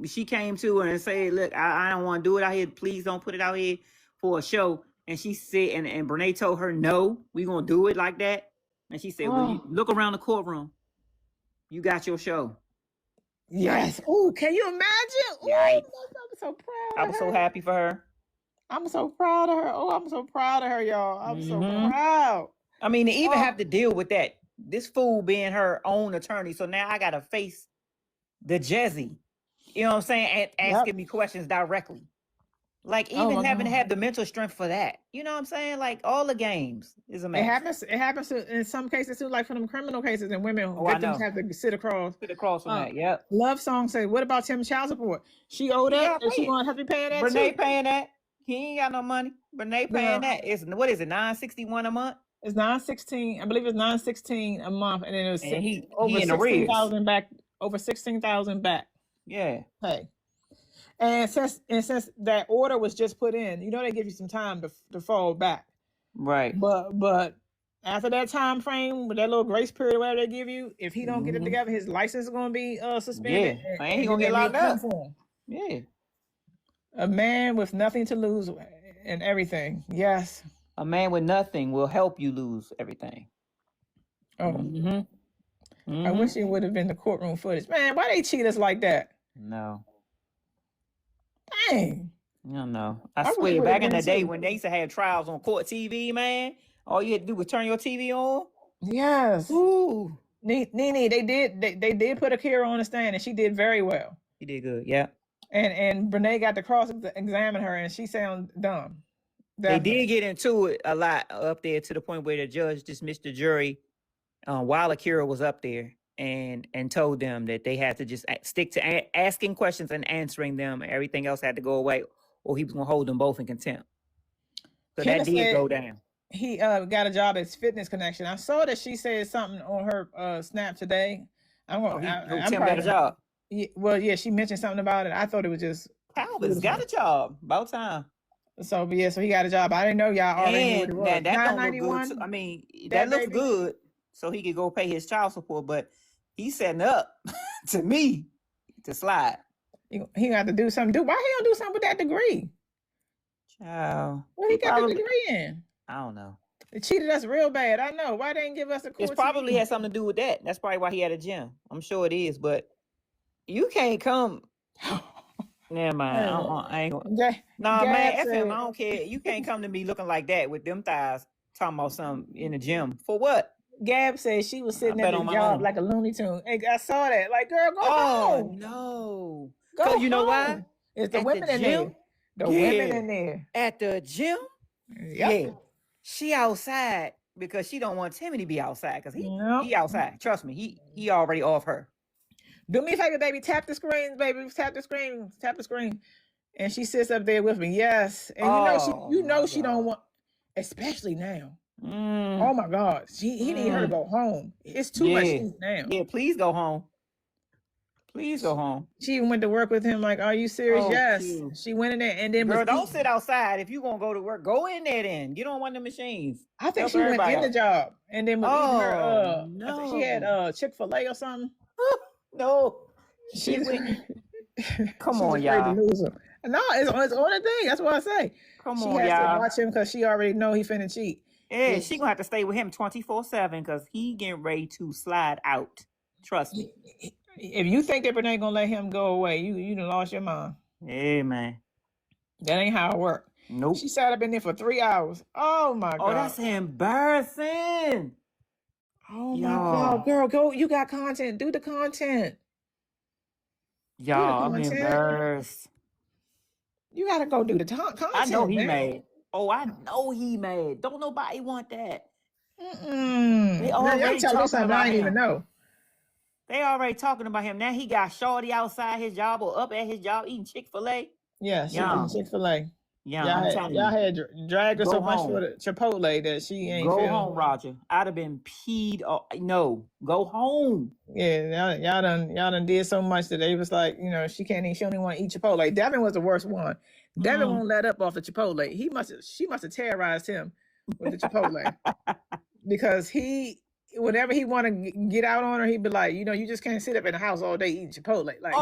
she came to her and said, "Look, I don't want to do it out here. Please don't put it out here for a show." And she said, and Brenay told her, "No, we gonna do it like that." And she said, "Well, you look around the courtroom. You got your show." Yes. Oh, can you imagine? Ooh, I'm so proud. I was so happy for her. I'm so proud of her. Oh, I'm so proud of her, y'all. I'm so proud. I mean, to even have to deal with that, this fool being her own attorney. So now I gotta face the Jezzy. You know what I'm saying? And asking me questions directly. Like even having to have the mental strength for that. You know what I'm saying? Like all the games is a mess. It happens in some cases too, like for them criminal cases, and victims have to sit across. From that, yep. Love Song says, what about Tim's child support? She owed that, and she gonna have to be paying that Brenay too. Paying that. He ain't got no money. Brenay paying that. What is it, $961 a month? It's $916. I believe it's $916 a month, and then it was over 16,000 back. Over 16,000 back. Yeah. Hey. And since that order was just put in, they give you some time to fall back. Right. But after that time frame, with that little grace period or whatever they give you, if he don't get it together, his license is going to be suspended. Yeah. And he going to get locked up. Yeah. A man with nothing to lose and everything. Yes. A man with nothing will help you lose everything. Oh. I wish it would have been the courtroom footage. Man, why they cheat us like that? No. Dang. No. I swear, back in the day when they used to have trials on court TV, man, all you had to do was turn your TV on. Yes. Ooh. Nene, they did put Akira on the stand, and she did very well. She did good. Yeah. And Brenay got to cross-examine her, and she sounds dumb. Definitely. They did get into it a lot up there to the point where the judge dismissed the jury while Akira was up there and told them that they had to just stick to asking questions and answering them. Everything else had to go away, or he was going to hold them both in contempt. So Kenneth that did said go down. He got a job at Fitness Connection. I saw that she said something on her Snap today. I'm got a job. Yeah, well, yeah, she mentioned something about it. I thought it was just Calvin's got a job. About time. So yeah, so he got a job. I didn't know y'all already knew what it was. That don't look good. I mean, that looks good, so he could go pay his child support. But he's setting up to me to slide. He got to do something. Why he don't do something with that degree? Child, what he got the degree in? I don't know. They cheated us real bad. I know. Why they didn't give us a course? It probably has something to do with that. That's probably why he had a gym. I'm sure it is, but you can't come. Never mind. I ain't gonna. Nah, man, F him. I don't care. You can't come to me looking like that with them thighs talking about something in the gym. For what? Gab said she was sitting at the job like a Looney Tune. Hey, I saw that. Like, girl, go home. Oh, no. Go you know why? It's the women in there. The women in there. At the gym? Yep. Yeah. She outside because she don't want Timmy to be outside because he outside. Trust me, he already off her. Do me a favor, baby. Tap the screens, baby. Tap the screen. Tap the screen. And she sits up there with me. Yes. And you know she don't want, especially now. Oh my God. He need her to go home. It's too much now. Yeah, please go home. Please go home. She even went to work with him. Like, are you serious? Yes. Cute. She went in there and then. Girl, don't sit outside. If you gonna go to work, go in there then. Get on one of the machines. I think she went in the job and then was eating her. I think she had Chick-fil-A or something. No. She went. Come on, y'all. No, it's on the thing. That's what I say. Come on, y'all. She has to watch him because she already know he finna cheat. Yeah, she gonna have to stay with him 24/7 because he getting ready to slide out. Trust me. If you think that Brenay gonna let him go away, you done lost your mind. Yeah, man. That ain't how it worked. Nope. She sat up in there for 3 hours. Oh my God. Oh, that's embarrassing. Oh my God, girl, go! You got content. Do the content. Y'all, I'm embarrassed. You gotta go do the content. I know he mad. Oh, I know he mad. Don't nobody want that. They already talking about I didn't even know. They already talking about him. Now he got shorty outside his job or up at his job eating Chick-fil-A. Yeah, she eating Chick-fil-A. Yeah, y'all had dragged her so much for the Chipotle that she ain't Go home, Roger. I'd have been peed off. No, go home. Yeah, y'all done did so much that they was like, she only want to eat Chipotle. Devin was the worst one. Devin won't let up off the Chipotle. She must have terrorized him with the Chipotle. Because whenever he want to get out on her, he'd be like, you just can't sit up in the house all day eating Chipotle. Like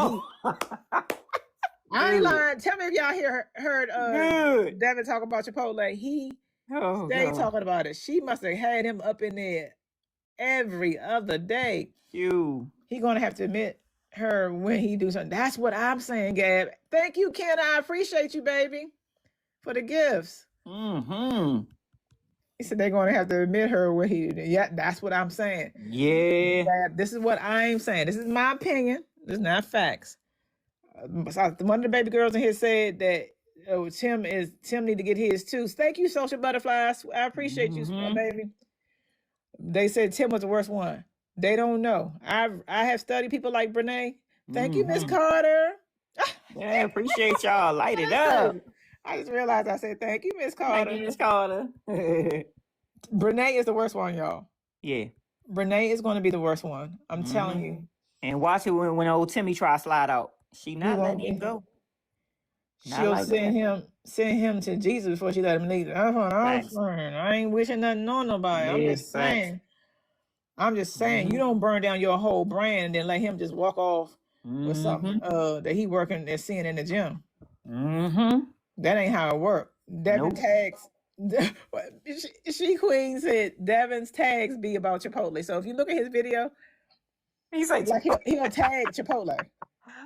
I ain't lying. Tell me if y'all heard Devin talk about Chipotle. He stayed talking about it. She must have had him up in there every other day. He gonna have to admit her when he do something. That's what I'm saying, Gab. Thank you, Ken. I appreciate you, baby, for the gifts. He said they're gonna have to admit her when he. Yeah, that's what I'm saying. Yeah. Gab, this is what I'm saying. This is my opinion. This is not facts. One of the baby girls in here said that Tim need to get his too. Thank you, social butterflies. I appreciate you, baby. They said Tim was the worst one. They don't know. I have studied people like Brenay. Thank you, Miss Carter. Yeah, appreciate y'all. Light it up. I just realized I said thank you, Miss Carter. Thank you, Miss Carter. Brenay is the worst one, y'all. Yeah. Brenay is going to be the worst one. I'm telling you. And watch it when old Timmy try to slide out. She not letting him go. She'll send him to Jesus before she let him leave. I ain't wishing nothing on nobody. I'm just saying, you don't burn down your whole brand and then let him just walk off with something that he working and seeing in the gym. That ain't how it works. Devin tags. She Queen said Devin's tags be about Chipotle. So if you look at his video, he's like he'll tag Chipotle.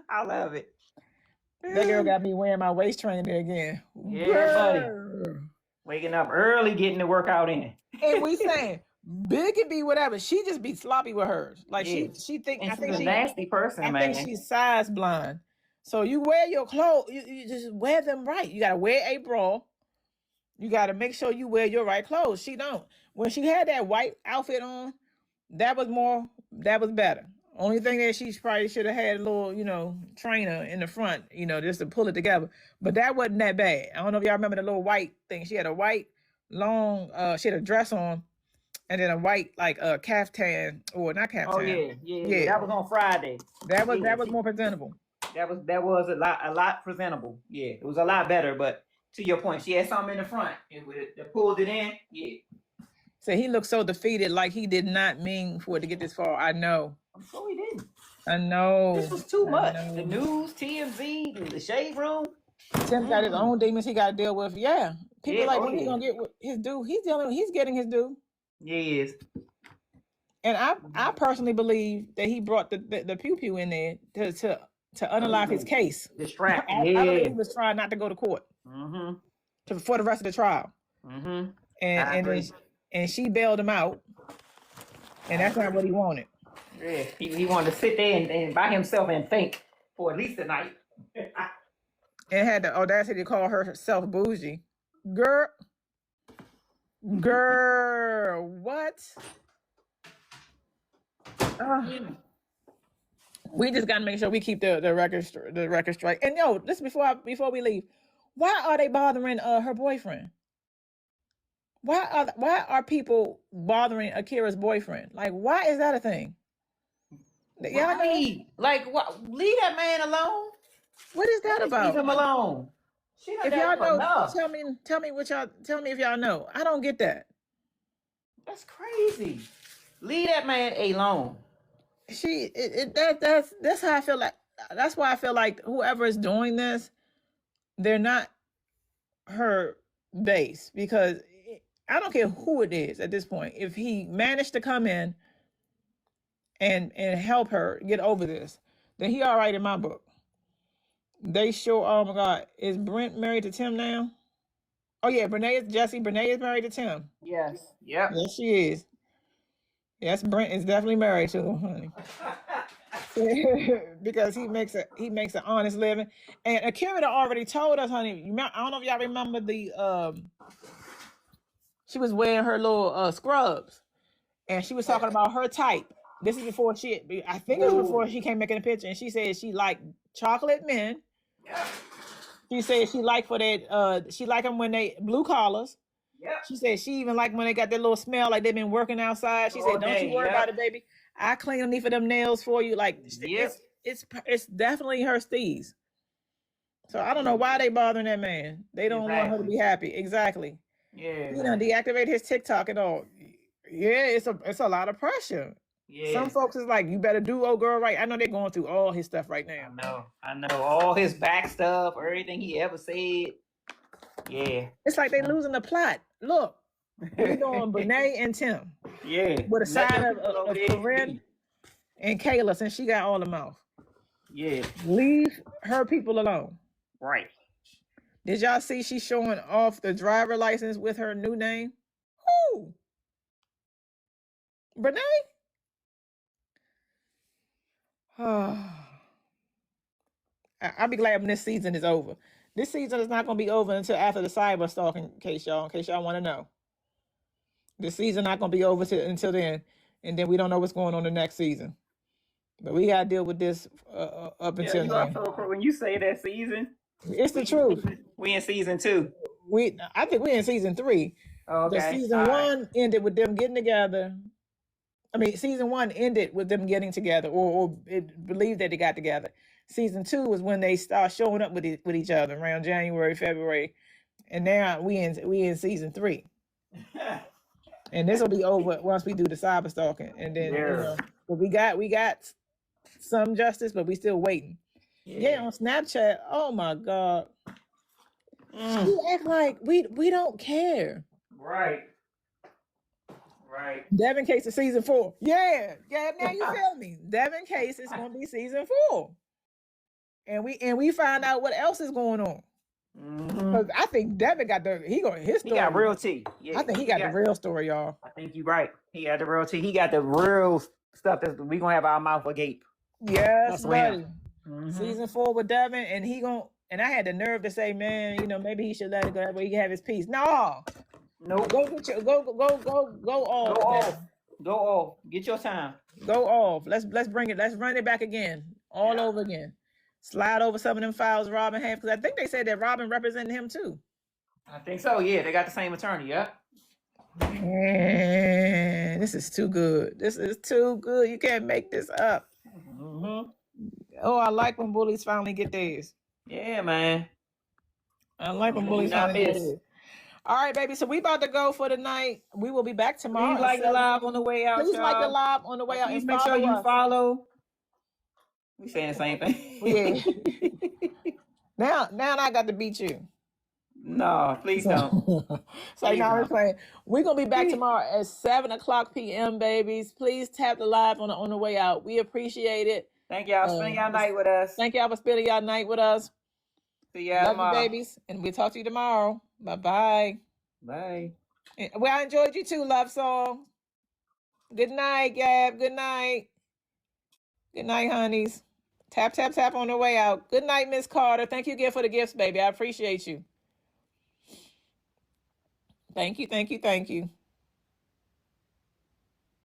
I love it. That girl got me wearing my waist trainer again. Yeah, buddy. Waking up early, getting the workout in. And we saying, Big can be whatever. She just be sloppy with hers. Like Yeah. she think And I she's think a she nasty person, I man. think she's size blind. So you wear your clothes, you just wear them right. You gotta wear a bra. You gotta make sure you wear your right clothes. She don't. When she had that white outfit on, that was better. Only thing that she probably should have had a little, trainer in the front, just to pull it together. But that wasn't that bad. I don't know if y'all remember the little white thing. She had a white long she had a dress on and then a white like caftan or not caftan. Oh yeah. That was on Friday. That was more presentable. That was a lot presentable. Yeah, it was a lot better. But to your point, she had something in the front and that pulled it in. Yeah. So he looked so defeated, like he did not mean for it to get this far. I know. I'm sure he didn't. I know. This was too much. The news, TMZ, the shade room. Tim got his own demons he got to deal with. Yeah. People when he gonna get his due. He's getting his due. Yeah, he is. And I personally believe that he brought the pew pew in there to unalive his case. Distract. I believe he was trying not to go to court for the rest of the trial. And she bailed him out, and that's not what he wanted. Yeah, he wanted to sit there and by himself and think for at least a night. And had the audacity to call herself bougie. Girl, what? We just gotta make sure we keep the record straight. And this before we leave, why are they bothering her boyfriend? Why are people bothering Akira's boyfriend? Like, why is that a thing? Y'all know? Like, what? Leave that man alone. What is that about? Leave him alone. If y'all know, tell me what y'all tell me if y'all know. I don't get that. That's crazy. Leave that man alone. That's how I feel like. That's why I feel like whoever is doing this, they're not her base, because I don't care who it is at this point. If he managed to come in and help her get over this, then he all right in my book. They sure. Oh my God, is Brent married to Tim now? Oh yeah, Brenay is married to Tim. Yes. Yep. Yes, she is. Yes, Brent is definitely married to him, honey. Because he makes an honest living. And Akira already told us, honey. I don't know if y'all remember she was wearing her little scrubs, and she was talking about her type. This is before I think it was before she came making a picture, and she said she liked chocolate men. Yeah. She said she liked she liked them when they blue collars. Yeah. She said she even liked when they got that little smell like they've been working outside. She said, "Don't you worry about it, baby. I clean underneath of them nails for you." Like, it's definitely her steez. So I don't know why they bothering that man. They don't want her to be happy. Exactly. Yeah. Deactivate his TikTok and all. Yeah, it's a lot of pressure. Yeah. Some folks is like, you better do old girl right. I know they're going through all his stuff right now. I know all his back stuff, everything he ever said. Yeah. It's like they losing the plot. Look, we're doing Brenay and Tim. Yeah. With a side of Corinne and Kayla, since she got all the mouth. Yeah. Leave her people alone. Right. Did y'all see she's showing off the driver license with her new name? Who? Brenay? I'll be glad when this season is over. This season is not going to be over until after the cyber stalking, in case y'all want to know. This season not going to be over until then, and then we don't know what's going on the next season. But we got to deal with this up until then. When you say that season, it's the truth. We in season 2. I think we're in season 3. Okay. The season 1 ended with them getting together. I mean, season 1 ended with them getting together, or it believed that they got together. Season 2 was when they start showing up with each other around January, February, and now we in season 3. And this will be over once we do the cyber stalking, and then but we got some justice, but we still waiting. Yeah, on Snapchat. Oh my God, she act like we don't care. Right. Devin Case is season 4. Yeah. Now you feel me? Devin Case is gonna be season 4, and we find out what else is going on. Because I think Devin got his story. He got real tea. Yeah, I think he got the real story, y'all. I think you're right. He got the real tea. He got the real stuff that we gonna have our mouth agape. Yes, That's for him. buddy. Season 4 with Devin, and I had the nerve to say, man, you know, maybe he should let it go that way he can have his peace. No, Nope. go off. Go off. Go off. Get your time. Go off. Let's bring it. Let's run it back again, all over again. Slide over some of them files Robin had, because I think they said that Robin represented him too. I think so. Yeah, they got the same attorney. Yep. Man, this is too good. This is too good. You can't make this up. Oh, I like when bullies finally get theirs. Yeah, man. I like when bullies finally get theirs. All right, baby. So we about to go for the night. We will be back tomorrow. Please like the live on the way out. Please like the live on the way out. Please make sure you follow. We saying the same thing. Yeah. Now I got to beat you. No, please don't. So now we're playing. We're gonna be back tomorrow at 7:00 p.m. babies. Please tap the live on the way out. We appreciate it. Thank y'all for spending y'all night with us. Thank y'all for spending y'all night with us. See y'all tomorrow, babies, and we'll talk to you tomorrow. Bye. Bye. Well, I enjoyed you too, love song. Good night, Gab. Good night. Good night, honeys. Tap on the way out. Good night, Miss Carter. Thank you again for the gifts, baby. I appreciate you. Thank you.